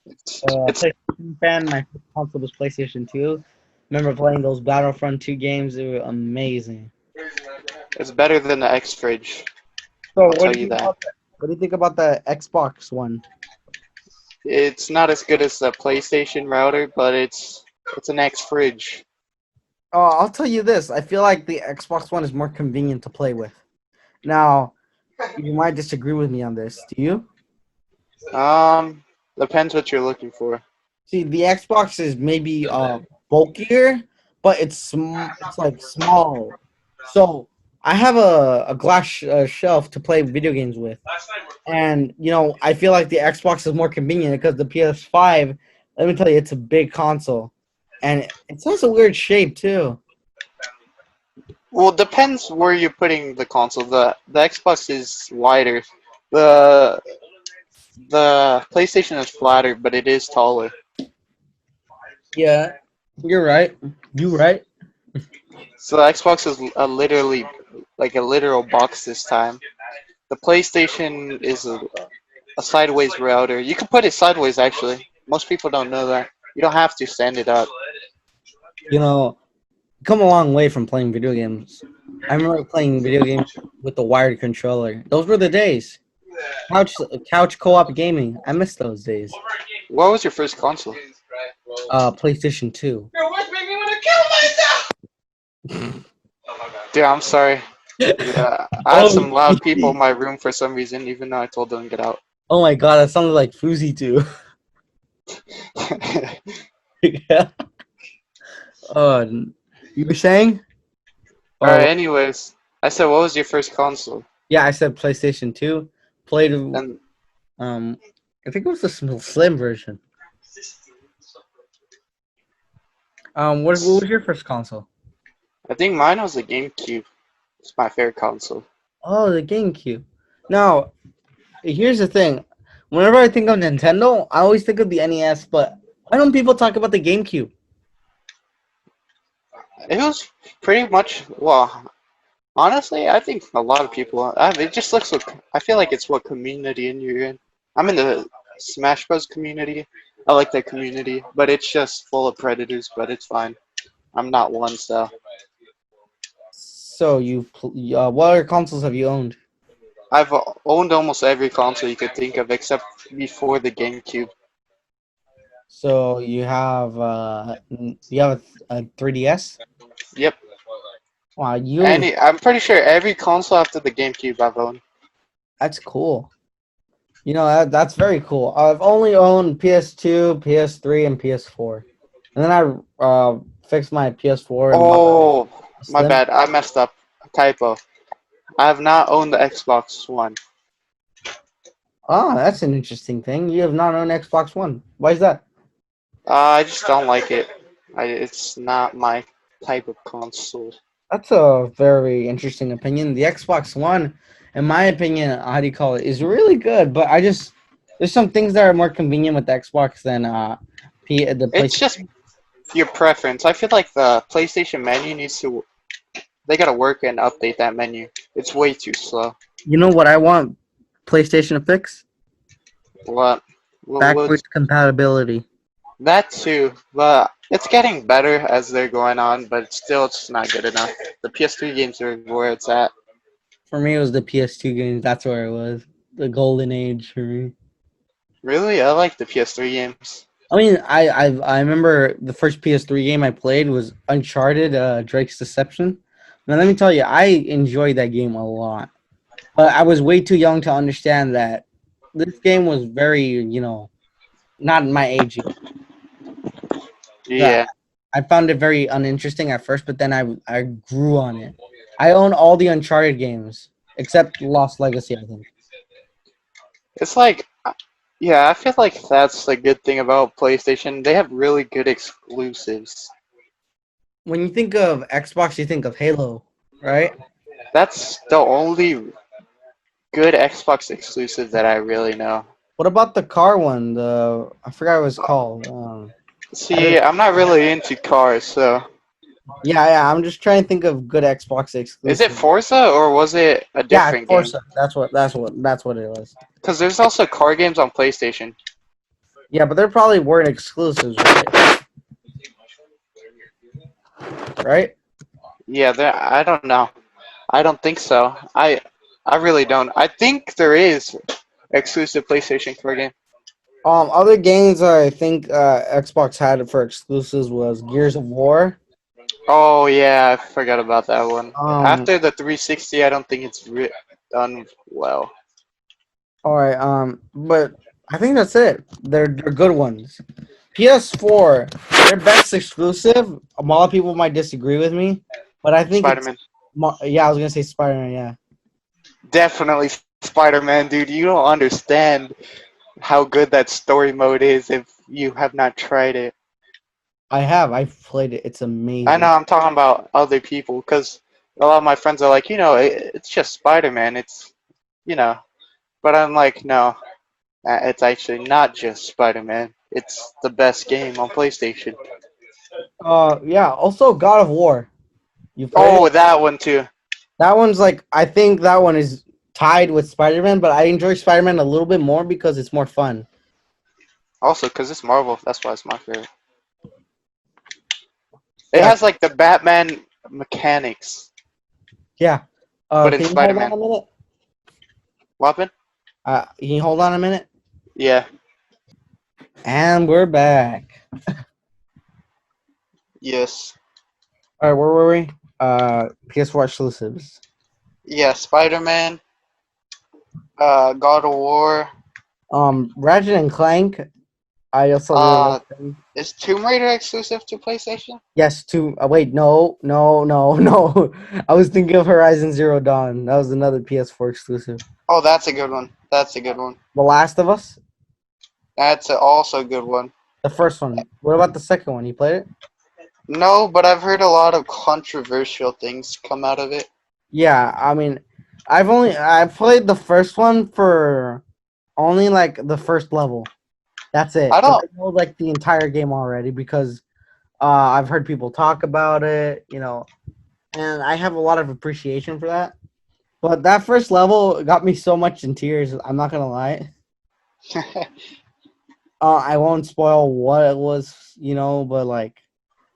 it's PlayStation fan. My first console was PlayStation 2. Remember playing those Battlefront 2 games? They were amazing. it's better than the X Fridge. So, I'll tell you that. what do you think about the Xbox one? It's not as good as the PlayStation router, but it's an X Fridge. Oh, I'll tell you this. I feel like the Xbox one is more convenient to play with. Now, you might disagree with me on this. Do you? Depends what you're looking for. See, the Xbox is maybe bulkier, but it's like small. So I have a glass shelf to play video games with, and I feel like the Xbox is more convenient because the PS5. Let me tell you, it's a big console, and it has a weird shape too. Well, it depends where you're putting the console. The Xbox is wider. The the PlayStation is flatter, but it is taller. Yeah, you're right. You right. So the Xbox is literally like a literal box this time. The PlayStation is a sideways router. You can put it sideways actually. Most people don't know that. You don't have to stand it up. You know, come a long way from playing video games. I remember playing video games with the wired controller. Those were the days. Couch co-op gaming. I miss those days. What was your first console? PlayStation 2. Dude, I'm sorry. Yeah, I had Oh, some loud people in my room for some reason, even though I told them to get out. oh my god, that sounded like Fuzi too. Yeah. Uh, you were saying? Alright, Oh, anyways, I said, what was your first console? yeah, I said PlayStation 2. Played, And um, I think it was the slim version. What was your first console? I think mine was a GameCube. It's my favorite console. Oh, the GameCube. Now, here's the thing. Whenever I think of Nintendo, I always think of the NES, but why don't people talk about the GameCube? It was pretty much, well, honestly, I think a lot of people, it just looks like, I feel like it's what community you're in. I'm in the Smash Bros. Community. I like that community, but it's just full of predators, but it's fine. I'm not one, so. So what other consoles have you owned? I've owned almost every console you could think of except before the GameCube. So you have a 3DS? Yep. Wow, you I'm pretty sure every console after the GameCube I've owned. that's cool. You know that's very cool. I've only owned PS2, PS3, and PS4, and then I fixed my PS4 and bought Oh, a my Slim. bad. I messed up. Typo. I have not owned the Xbox One. Oh, that's an interesting thing. You have not owned Xbox One. Why is that? I just don't like it. It's not my type of console. That's a very interesting opinion. The Xbox One, in my opinion, how do you call it, is really good. But there's some things that are more convenient with the Xbox than the It's PlayStation. just your preference. I feel like the PlayStation menu needs to. They gotta work and update that menu. It's way too slow. You know what I want PlayStation to fix? What? What Backwards compatibility. that too, but it's getting better as they're going on. But still, it's not good enough. The PS3 games are where it's at. For me, it was the PS2 games. That's where it was. The golden age for me. Really, I like the PS3 games. I mean, I remember the first PS3 game I played was Uncharted, Drake's Deception. Now let me tell you, I enjoyed that game a lot, but I was way too young to understand that this game was very, not my age yet. So Yeah. I found it very uninteresting at first, but then I grew on it. I own all the Uncharted games except Lost Legacy, I think. It's like, yeah, I feel like that's the good thing about PlayStation. They have really good exclusives. When you think of Xbox, you think of Halo, right? That's the only good Xbox exclusive that I really know. What about the car one? I forgot what it's called. I See, don't, I'm not really into cars, so yeah. I'm just trying to think of good Xbox is it exclusive. Forza or was it a Yeah, it's different game? Forza. That's what it was. Because there's also car games on PlayStation. Yeah, but there probably weren't exclusives, right? Right? Yeah, I don't know. I don't think so. I really don't. I think there is exclusive PlayStation car game. Other games I think Xbox had for exclusives was Gears of War. Oh yeah, I forgot about that one. Um, After the 360, I don't think it's done well. all right. But I think that's it. They're good ones. PS4, their best exclusive. A lot of people might disagree with me, but I think it's Spider-Man. yeah. I was gonna say Spider-Man. Yeah, Definitely Spider-Man, dude. You don't understand how good that story mode is if you have not tried it. I have. I've played it. It's I know amazing. I'm talking about other people because A lot of my friends are like, it's just Spider-Man. It's, you know, but I'm like, no, it's actually not just Spider-Man. It's the best game on PlayStation. Yeah. Also, God of War. You played it? Oh, that one too. That one's like I think that one is tied with Spider-Man, but I enjoy Spider-Man a little bit more because it's more fun. Also, because it's Marvel, that's why it's my favorite. It Yeah. has like the Batman mechanics, Yeah. but in Can you hold on Spider-Man. a minute? Weapon? Can you hold on a minute? Yeah. And we're back. Yes. All right, where were we? PS4 exclusives. Yeah, Spider-Man, God of War. Ratchet and Clank. I also really like Uh, them. is Tomb Raider exclusive to PlayStation? Yes, to wait, no, no, no, no. I was thinking of Horizon Zero Dawn. That was another PS4 exclusive. Oh, that's a good one. That's a good one. The Last of Us, That's also a good one. the first one. What about the second one? You played it? No, but I've heard a lot of controversial things come out of it. Yeah, I mean, I played the first one for only like the first level. That's I it. But don't. I know like the entire game already because I've heard people talk about it, and I have a lot of appreciation for that. But that first level got me so much in tears. I'm not gonna lie. I won't spoil what it was, but like,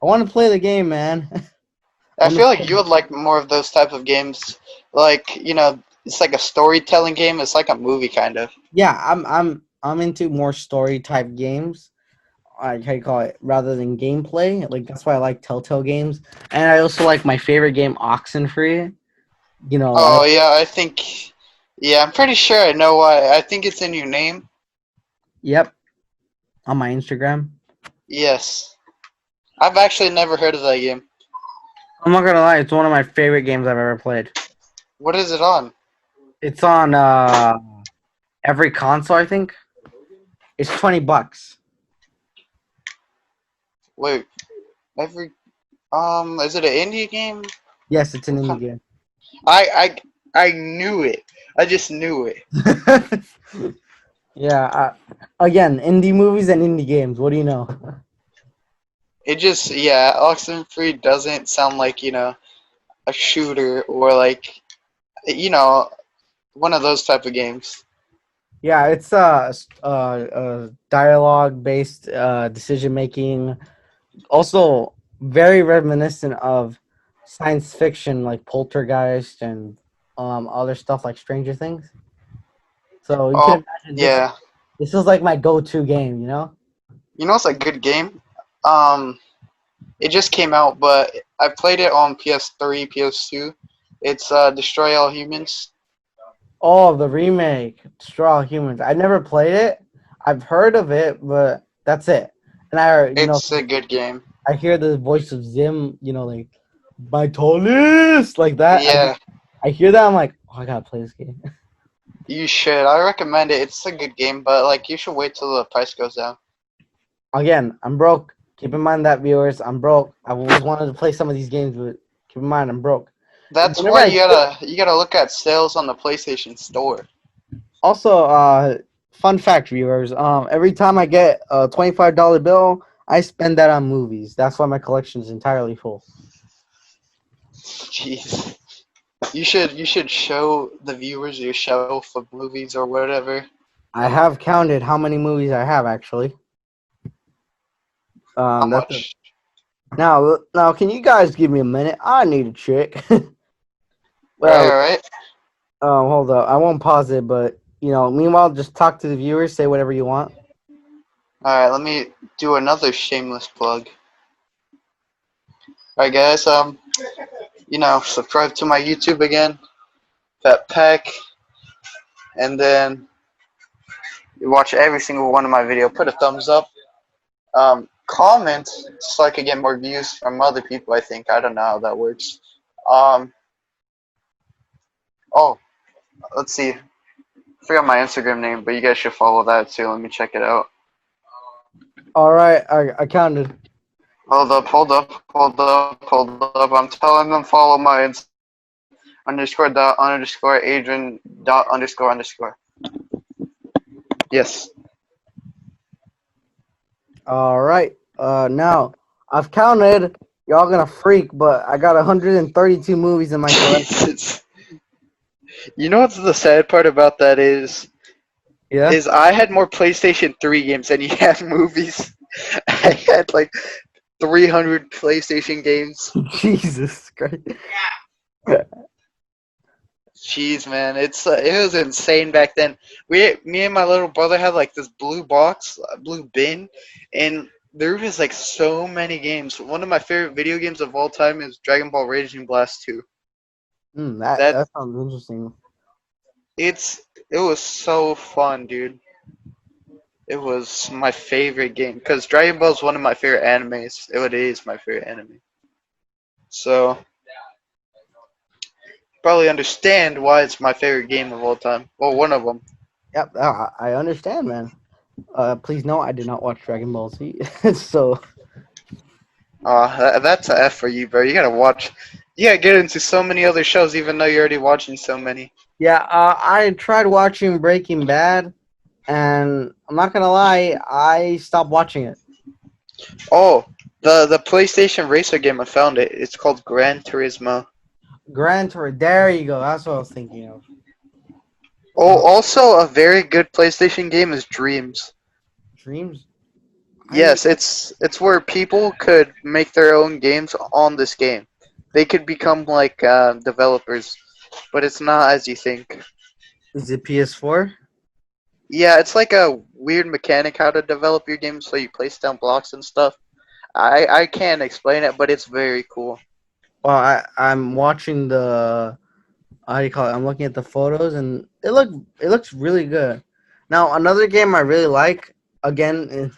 I want to play the game, man. I I want to feel like play. you would like more of those type of games. Like, it's like a storytelling game. It's like a movie kind of. Yeah, I'm into more story type games. Like how you call it, rather than gameplay. Like that's why I like Telltale games, and I also like my favorite game, Oxenfree. I Oh yeah, I think. Yeah, I'm pretty sure I know why. I think it's in your name. yep, on my Instagram. Yes, I've actually never heard of that game. I'm not gonna lie, it's one of my favorite games I've ever played. What is it on? It's on every console, I think. It's $20. Wait, every is it an indie game? Yes, it's an What indie kind? game. I knew it. I just knew it. Yeah. Again, indie movies and indie games. What do you know? It just yeah, Oxenfree doesn't sound like a shooter or like you know one of those type of games. Yeah, it's dialogue based decision making. Also, very reminiscent of science fiction like Poltergeist and other stuff like Stranger Things. So you Oh can imagine this. yeah, This is like my go-to game. it's a good game. Um, it just came out, but I played it on PS3, PS2. It's Destroy All Humans. Oh, the remake, Straw Humans. I never played it. I've heard of it, but that's it. And It's a good game. I hear the voice of Zim, like my tallest, like that. Yeah, I hear that. I'm like, oh, I gotta play this game. you should. I recommend it. It's a good game, but like you should wait till the price goes down. Again, I'm broke. Keep in mind that viewers, I'm broke. I always wanted to play some of these games, but keep in mind I'm broke. That's Whenever why I you gotta look at sales on the PlayStation Store. also, fun fact, viewers, every time I get a $25 bill, I spend that on movies. That's why my collection is entirely full. Jeez. You should show the viewers your shelf of movies or whatever. I have counted how many movies I have actually. How That's it. much? Now, can you guys give me a minute? I need a check. Right, Well, right. hold up. I won't pause it, but meanwhile, just talk to the viewers. Say whatever you want. Alright, let me do another shameless plug. Alright guys, subscribe to my YouTube again, Pet Peck, and then you watch every single one of my video. Put a thumbs up. Comment so I could get more views from other people, I think. I don't know how that works. Um oh, let's see. I forgot my Instagram name, but you guys should follow that too. Let me check it out. All right, I counted. Hold up. I'm telling them follow my Instagram. underscore dot underscore Adrian dot underscore underscore. Yes. All right. Now I've counted. Y'all gonna freak, but I got 132 movies in my collection. Jesus. You know what's the sad part about that Yeah. is I had more PlayStation 3 games than you had movies. I had like 300 PlayStation games. Jesus Christ. Jeez, man, it was insane back then. Me and my little brother had like this blue box, blue bin, and there was like so many games. One of my favorite video games of all time is Dragon Ball Raging Blast 2. That That that sounds interesting. it was so fun, dude. It was my favorite game because Dragon Ball is one of my favorite animes. It is my favorite anime. So probably understand why it's my favorite game of all time. Well, one of them. Yep, I understand, man. Please know I did not watch Dragon Ball Z, so That's a F for you, bro. You gotta watch. You gotta get into so many other shows, even though you're already watching so many. yeah. I tried watching Breaking Bad, and I'm not gonna lie, I stopped watching it. Oh, the PlayStation Racer game. I found it. It's called Gran Turismo. Gran Turismo. There you go. That's what I was thinking of. Oh, also a very good PlayStation game is Dreams. Dreams. I Yes, it's where people could make their own games on this game. They could become like developers, but it's not as you think. Is it PS4? Yeah, it's like a weird mechanic how to develop your game, so you place down blocks and stuff. I can't explain it, but it's very cool. Well, I'm watching the how do you call it? I'm looking at the photos, and it looks really good. Now another game I really like. Again,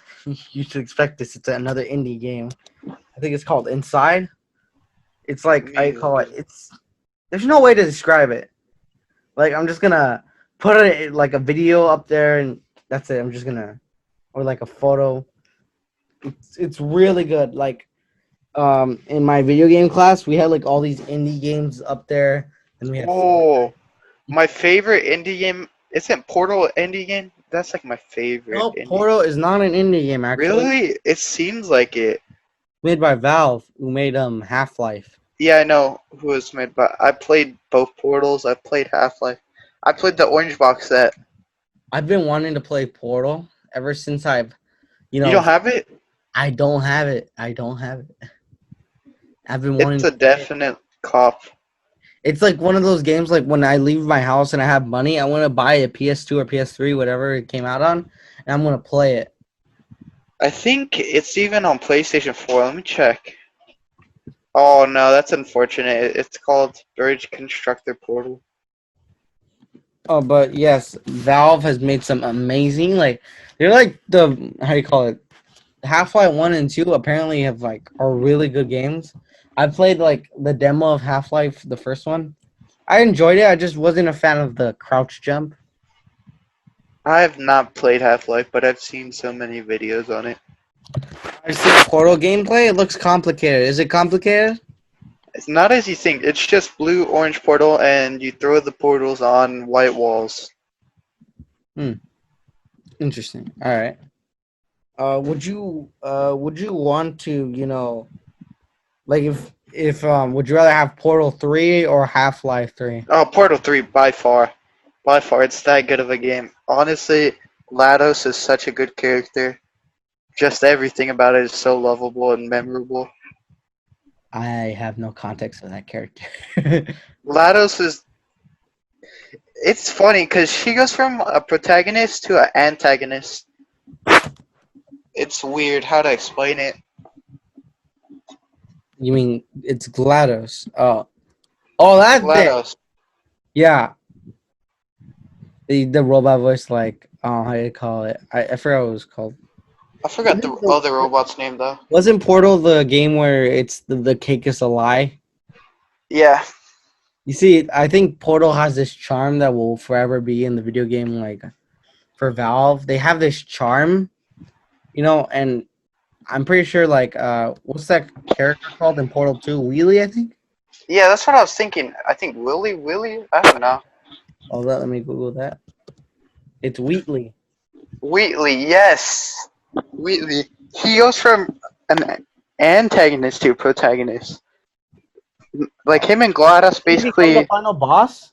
you should expect this. It's another indie game. I think it's called Inside. It's Let like I me call look it. at it. It's there's no way to describe it. Like I'm just gonna put it like a video up there, and that's it. I'm just gonna or like a photo. It's really good. Like in my video game class, we had like all these indie games up there, and we had Oh, my favorite indie game isn't Portal an indie game? That's like my favorite no, indie. Portal is not an indie game actually. Really? It seems like it. Made by Valve, who made Half Life. Yeah, I know who it's made by. I played both Portals. I played Half Life. I played the Orange Box set. I've been wanting to play Portal ever since you You know, don't have it? I don't have it. I don't have it. I've been wanting It's to a play it. definite cop. It's like one of those games. Like when I leave my house and I have money, I want to buy a PS2 or PS3, whatever it came out on, and I'm gonna play it. I think it's even on PlayStation 4. Let me check. Oh no, that's unfortunate. It's called Bridge Constructor Portal. Oh, but yes, Valve has made some amazing they're like the how do you call it? Half-Life 1 and 2 apparently have like are really good games. I played like the demo of Half-Life, the first one. I enjoyed it. I just wasn't a fan of the crouch jump. I have not played Half Life, but I've seen so many videos on it. I see Portal gameplay. It looks complicated. Is it complicated? It's not as you think. It's just blue, orange portal, and you throw the portals on white walls. Interesting. All right. Would you want to like if would you rather have Portal 3 or Half-Life 3? Oh, Portal 3 by far. By far, it's that good of a game. Honestly, GLaDOS is such a good character. Just everything about it is so lovable and memorable. I have no context of that character. GLaDOS is. It's funny because she goes from a protagonist to an antagonist. It's weird how to explain it. You mean it's GLaDOS? Oh, that thing. GLaDOS. Yeah, the robot voice, like how do you call it? I forgot what it was called. I forgot the other robot's name though. Wasn't Portal the game where it's the cake is a lie? Yeah. You see, I think Portal has this charm that will forever be in the video game. Like for Valve, they have this charm, and I'm pretty sure what's that character called in Portal 2? Wheelie, I think. Yeah, that's what I was thinking. I think Willie. I don't know. Hold on, let me Google that. It's Wheatley. Wheatley, yes. Wheatley. He goes from an antagonist to a protagonist. Like him and GLaDOS Did he become the basically, final boss?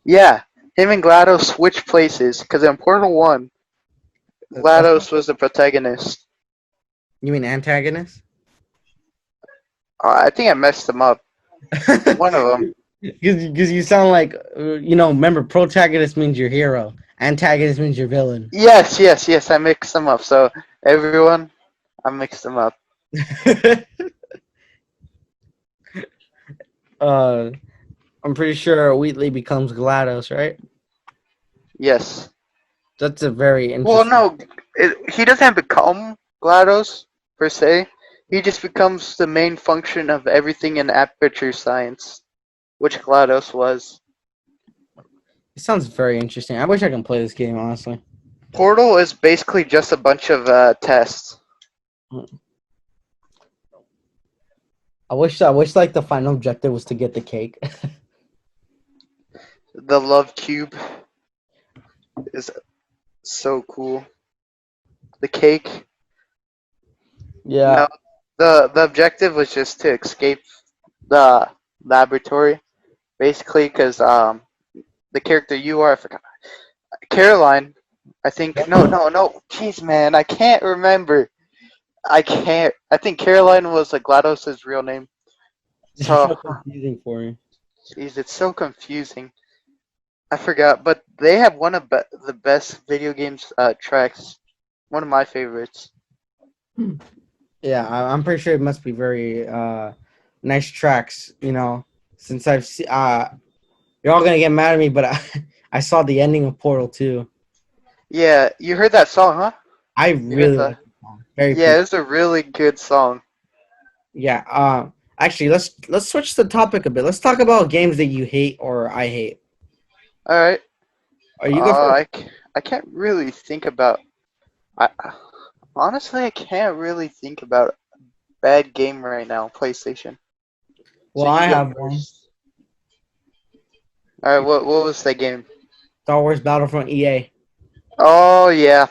yeah. Him and GLaDOS switch places because in Portal 1, That's GLaDOS was the protagonist. you mean antagonist? I think I messed him up. One of them. Because you sound like remember protagonist means your hero, antagonist means your villain. Yes. I mixed them up. So everyone, I mixed them up. uh, I'm pretty sure Wheatley becomes GLaDOS, right? Yes. That's a very Well, interesting. no, he doesn't become GLaDOS per se. He just becomes the main function of everything in aperture science, which GLaDOS was. It sounds very interesting. I wish I can play this game, honestly. Portal is basically just a bunch of tests. I wish like the final objective was to get the cake. The love cube is so cool. The cake. Yeah. No, the objective was just to escape the laboratory, basically, because the character you are, I forgot. Caroline, I think. No. Jeez, man, I can't remember. I can't. I think Caroline was like GLaDOS' real name. It's So, so confusing for me. jeez, it's so confusing. I forgot, but they have one of the best video games tracks. One of my favorites. Yeah, I'm pretty sure it must be very nice tracks. Since I've seen. You're all gonna get mad at me, but I saw the ending of Portal 2. Yeah, you heard that song, huh? I You heard really the. like the song. Very Yeah, peaceful. it's a really good song. Yeah. Actually, let's switch the topic a bit. Let's talk about games that you hate or I hate. All right. Are you good for? I can't really think about. I honestly I can't really think about a bad game right now. PlayStation. So Well, you I go have one. first. All right. What was that game? Star Wars Battlefront EA. Oh yeah.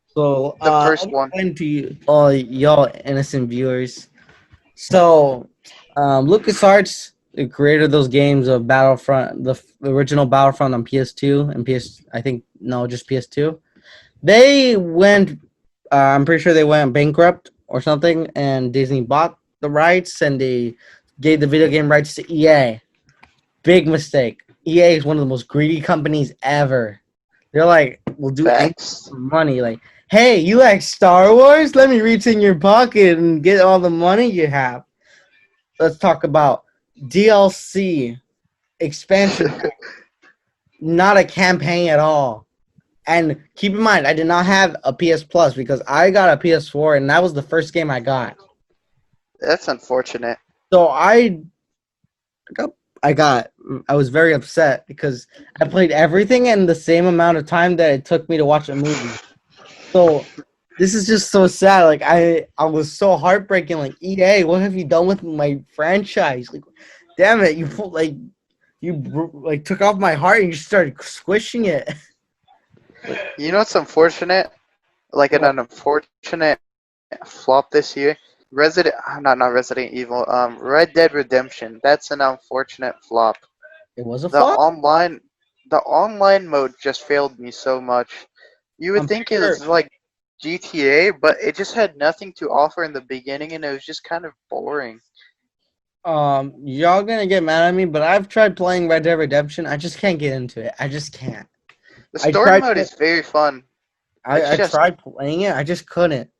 So, The let first me one. explain to you, all y'all innocent viewers. So, LucasArts, the creator of those games of Battlefront, the original Battlefront on PS2 and I think no, just PS2. They went. I'm pretty sure they went bankrupt or something, and Disney bought the rights and they gave the video game rights to EA. Big mistake. EA is one of the most greedy companies ever. They're like, we'll do anything Facts. for money. Like, hey, you like Star Wars? Let me reach in your pocket and get all the money you have. Let's talk about DLC, expansion, not a campaign at all. And keep in mind, I did not have a PS Plus because I got a PS4 and that was the first game I got. That's unfortunate. So got, I got, I was very upset because I played everything in the same amount of time that it took me to watch a movie. So this is just so sad. Like I was so heartbreaking. Like EA, what have you done with my franchise? Like, damn it, you took off my heart and you started squishing it. You know what's unfortunate? Like an unfortunate flop this year. Not Resident Evil. Red Dead Redemption. That's an unfortunate flop. It was a The flop. online, the online mode just failed me so much. You would I'm think pretty it sure. was like GTA, but it just had nothing to offer in the beginning, and it was just kind of boring. Y'all gonna get mad at me, but I've tried playing Red Dead Redemption. I just can't get into it. I just can't. The I story tried. mode is very fun. It's I just tried playing it. I just couldn't.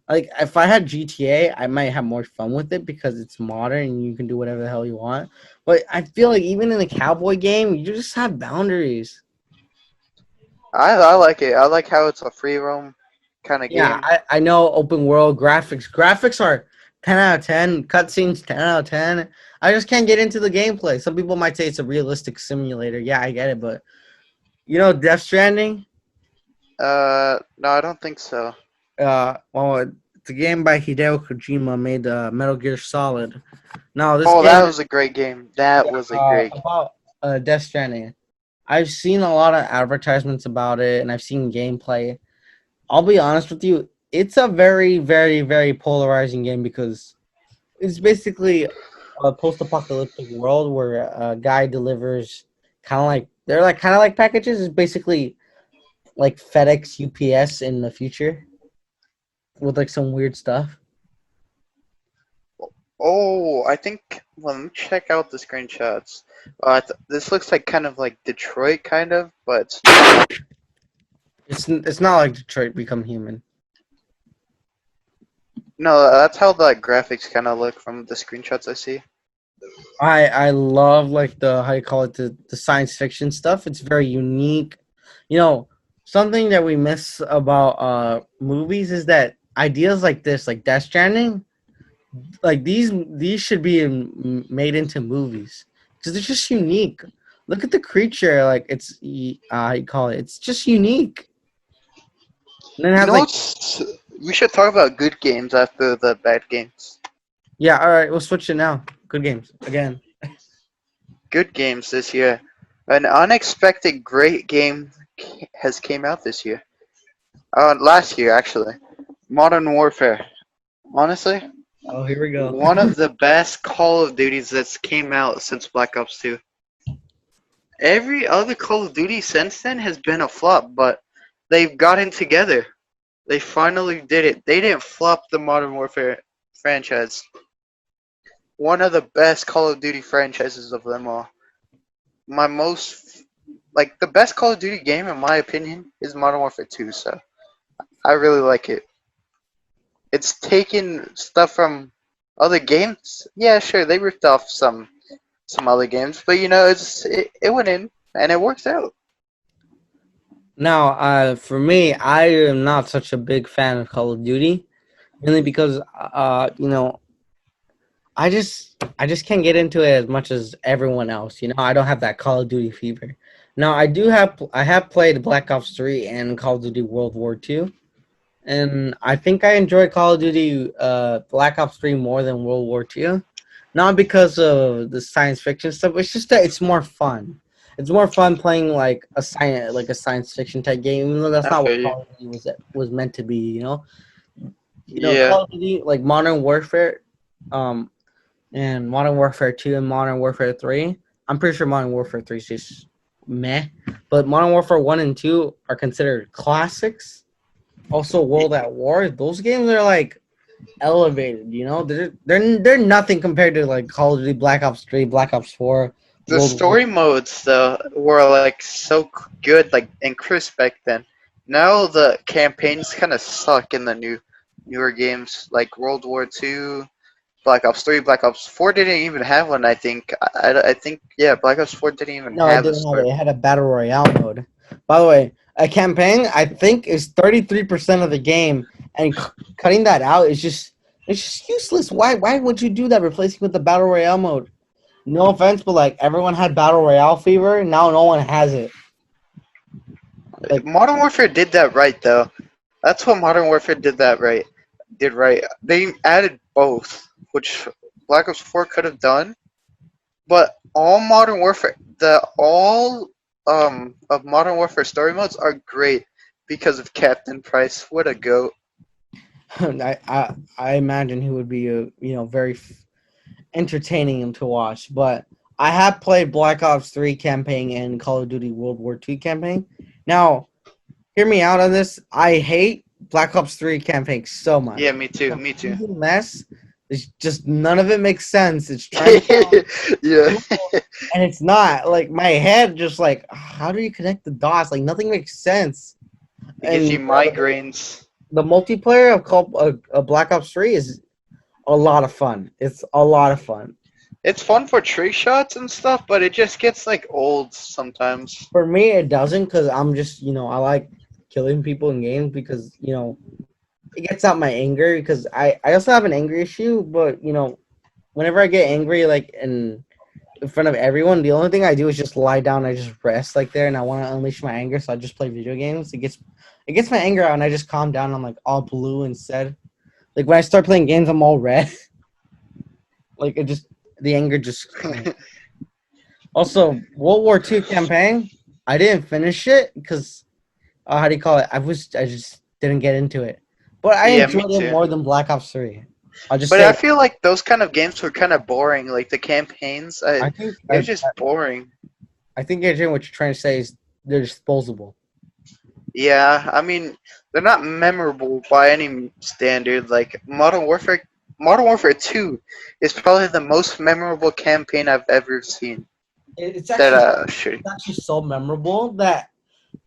Like if I had GTA, I might have more fun with it because it's modern and you can do whatever the hell you want. But I feel like even in a cowboy game, you just have boundaries. I like it. I like how it's a free roam kind of Yeah, game. I know open world graphics. Graphics are 10 out of 10. Cutscenes 10 out of 10. I just can't get into the gameplay. Some people might say it's a realistic simulator. Yeah, I get it, but Death Stranding. No, I don't think so. Well, the game by Hideo Kojima made Metal Gear Solid. Now this Oh, that game, was a great game. That was a great game. about Death Stranding. I've seen a lot of advertisements about it, and I've seen gameplay. I'll be honest with you, it's a very, very, very polarizing game because it's basically a post-apocalyptic world where a guy delivers kind of like they're like kind of like packages. It's basically like FedEx, UPS in the future with like some weird stuff. Oh, I think. Well, let me check out the screenshots. This looks like kind of like Detroit, kind of, but it's not. It's not like Detroit Become Human. No, that's how the graphics kind of look from the screenshots I see. I love like the how you call it the science fiction stuff. It's very unique. You know, something that we miss about movies is that ideas like this, like Death Stranding, like these should be made into movies because they're just unique. Look at the creature, like it's how you call it. It's just unique. And then it You has know like what's? We should talk about good games after the bad games. yeah. All right, we'll switch it now. Good games again. Good games this year. An unexpected great game has came out this year. Last year actually. Modern Warfare. Honestly, Oh, here we go. one of the best Call of Duties that's came out since Black Ops 2. Every other Call of Duty since then has been a flop, but they've gotten together. They finally did it. They didn't flop the Modern Warfare franchise. One of the best Call of Duty franchises of them all. My most, like, the best Call of Duty game, in my opinion, is Modern Warfare 2, so I really like it. It's taken stuff from other games. Yeah, sure, they ripped off some other games, but you know, it went in and it works out. Now, for me, I am not such a big fan of Call of Duty, mainly because I just can't get into it as much as everyone else. I don't have that Call of Duty fever. Now, I have played Black Ops 3 and Call of Duty World War 2, and I think I enjoy Call of Duty Black Ops 3 more than World War 2. Not because of the science fiction stuff. It's just that it's more fun. It's more fun playing like a science fiction type game, even though that's I not what feel you. Call of Duty was meant to be. Yeah, Call of Duty like Modern Warfare, um, and Modern Warfare 2 and Modern Warfare 3. I'm pretty sure Modern Warfare 3 is just meh, but Modern Warfare 1 and 2 are considered classics. Also, World at War. Those games are like elevated. They're nothing compared to like Call of Duty Black Ops 3, Black Ops 4, the World War. story modes though were like so good, like and crisp back then. Now the campaigns kind of suck in the newer games like World War Two, Black Ops 3, Black Ops 4 didn't even have one. I think. I think yeah, Black Ops 4 didn't even No, it have a didn't have it. story. It had a battle royale mode. By the way, a campaign I think is 33% of the game, and cutting that out is just useless. Why would you do that? Replacing with the battle royale mode. No offense, but like everyone had battle royale fever. Now no one has it. Like Modern Warfare did that right though. That's what Modern Warfare did that right. Did right. They added both, which Black Ops 4 could have done. But all Modern Warfare, the all of Modern Warfare story modes are great because of Captain Price. What a goat! I imagine he would be very entertaining to watch. But I have played Black Ops 3 campaign and Call of Duty World War 2 campaign. Now, hear me out on this. I hate Black Ops 3 campaign so much. Yeah, me too. It's a Me too. complete mess. It's just none of it makes sense. It's trying to sound Yeah. cool, and it's not. Like my head just like how do you connect the dots? Like nothing makes sense. It gives you And migraines. the multiplayer of Black Ops 3 is a lot of fun. It's a lot of fun. It's fun for trick shots and stuff, but it just gets like old sometimes. For me, it doesn't because I'm just I like killing people in games because it gets out my anger because I also have an anger issue, but whenever I get angry like in front of everyone, the only thing I do is just lie down. I just rest like there, and I want to unleash my anger, so I just play video games. It gets my anger out, and I just calm down. I'm like all blue instead. Like when I start playing games, I'm all red. Like it just the anger just. Also, World War II campaign. I didn't finish it because how do you call it? I just didn't get into it, but I Yeah, me enjoyed it too. more than Black Ops 3. I'll just But I say feel like those kind of games were kind of boring. Like the campaigns, I think they're just boring. I think Adrian, what you're trying to say is they're disposable. Yeah, I mean, they're not memorable by any standard. Like Modern Warfare 2 is probably the most memorable campaign I've ever seen. It's That actually sure. it's actually so memorable that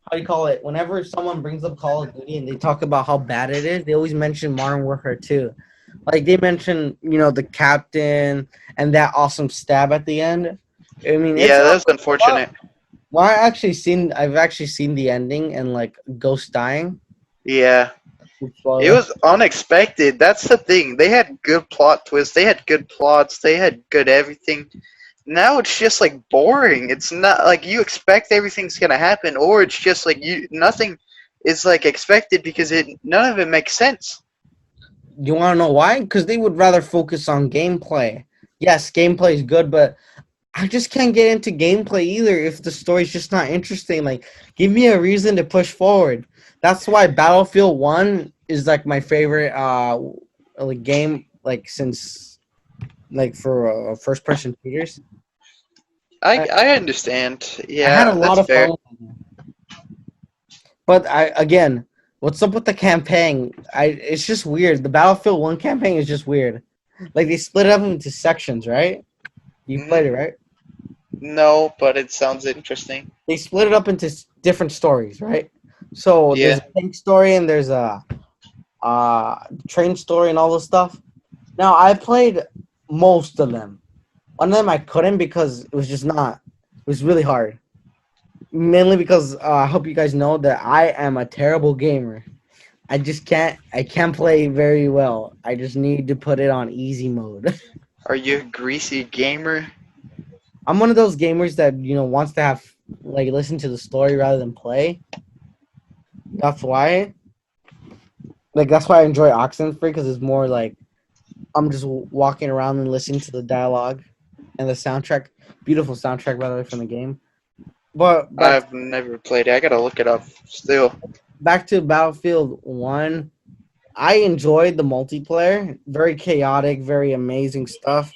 how do you call it? Whenever someone brings up Call of Duty and they talk about how bad it is, they always mention Modern Warfare 2. Like they mention, the captain and that awesome stab at the end. I mean, it's Yeah, that's unfortunate. well, I've actually seen the ending and like Ghost dying. Yeah, it Spoiler. was unexpected. That's the thing. They had good plot twists. They had good plots. They had good everything. Now it's just like boring. It's not like you expect everything's gonna happen, or it's just like you nothing is like expected because it none of it makes sense. You want to know why? Because they would rather focus on gameplay. Yes, gameplay is good, but I just can't get into gameplay either if the story's just not interesting. Like, give me a reason to push forward. That's why Battlefield 1 is like my favorite like game like since like for first person shooters. I, I understand. I had a Yeah, lot that's of fair. fun with it. But again, what's up with the campaign? It's just weird. The Battlefield 1 campaign is just weird. Like they split it up into sections, right? You Hmm. played it, right? No, but it sounds interesting. They split it up into different stories, right? So there's Yeah. a tank story and there's a train story and all this stuff. Now I played most of them. One of them I couldn't because it was just not. It was really hard. Mainly because I hope you guys know that I am a terrible gamer. I just can't. I can't play very well. I just need to put it on easy mode. Are you a greasy gamer? I'm one of those gamers that wants to have like listen to the story rather than play. That's why. Like that's why I enjoy Oxenfree because it's more like I'm just walking around and listening to the dialogue and the soundtrack. Beautiful soundtrack by the way from the game. But I've never played it. I gotta look it up. Still. back to Battlefield 1. I enjoyed the multiplayer. Very chaotic, very amazing stuff.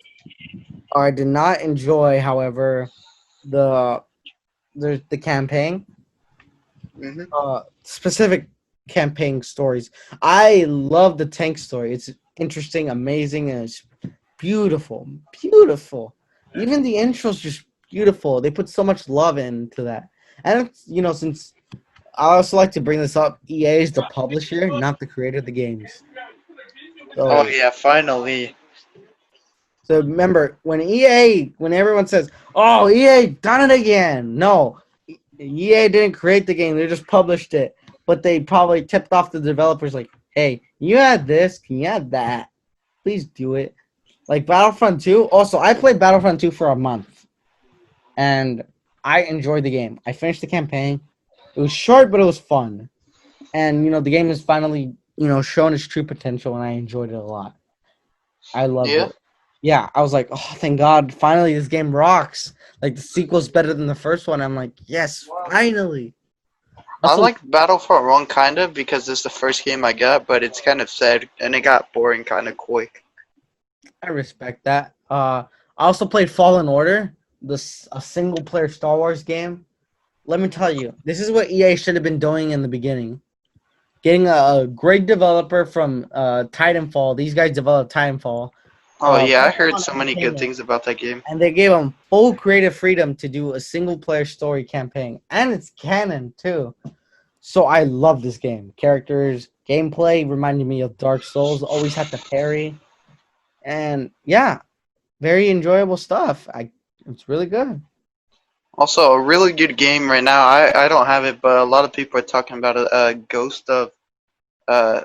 I did not enjoy, however, the the campaign. Hmm. Specific campaign stories. I love the tank story. It's interesting, amazing, and it's beautiful. Beautiful. Even the intro's just beautiful. They put so much love into that. And it's, since I also like to bring this up, EA is the publisher, not the creator of the games. Oh So yeah, finally. so remember when everyone says, "Oh, EA done it again." No. EA didn't create the game, they just published it. But they probably tipped off the developers like, "Hey, you add this, can you add that? Please do it." Like Battlefront 2. Also, I played Battlefront 2 for a month and I enjoyed the game. I finished the campaign. It was short, but it was fun. And the game has finally, shown its true potential and I enjoyed it a lot. I loved Yeah. it. Yeah, I was like, oh, thank God, finally this game rocks. Like the sequel's better than the first one. I'm like, yes, finally. I Also, like Battlefront 1 kind of because it's the first game I got, but it's kind of sad and it got boring kind of quick. I respect that. I also played Fallen Order, a single player Star Wars game. Let me tell you, this is what EA should have been doing in the beginning. Getting a great developer from Titanfall. These guys developed Titanfall. Oh yeah, I heard Pokemon so many good Entertainment, things about that game. and they gave them full creative freedom to do a single player story campaign, and it's canon too. So I love this game. Characters, gameplay reminded me of Dark Souls. Always had to parry, and yeah, very enjoyable stuff. It's really good. Also, a really good game right now. I don't have it, but a lot of people are talking about it. Ghost of uh,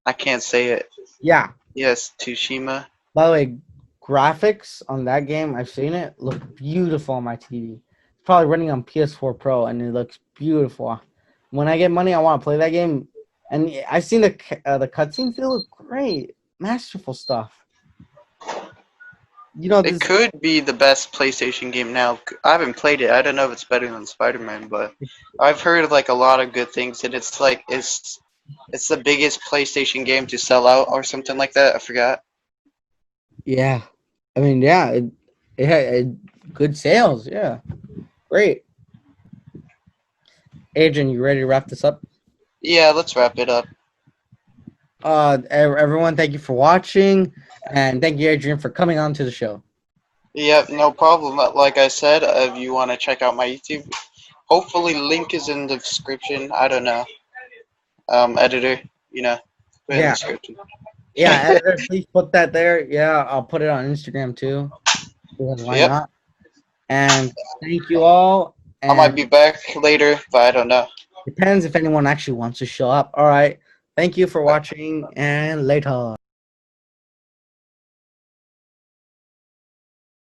I can't say it. Yeah. Yes, Tsushima. By the way, graphics on that game, I've seen it, look beautiful on my TV. It's probably running on PS4 Pro, and it looks beautiful. When I get money, I want to play that game And I've seen the cutscenes. They look great, masterful stuff. You know It this. could be the best PlayStation game now. I haven't played it. I don't know if it's better than Spider-Man, but I've heard like a lot of good things, and it's like it's the biggest PlayStation game to sell out or something like that. I forgot. Yeah, I mean, yeah, it had good sales. Yeah, great. Adrian, you ready to wrap this up? Yeah, let's wrap it up. Everyone, thank you for watching, and thank you, Adrian, for coming on to the show. Yeah, no problem. Like I said, if you want to check out my YouTube, hopefully link is in the description. I don't know. Editor, put it in the Yeah, description. yeah, editor, please put that there. Yeah, I'll put it on Instagram too. Because why Yep. not? And thank you all. I And might be back later, but I don't know. depends if anyone actually wants to show up. All right. Thank you for watching, and later.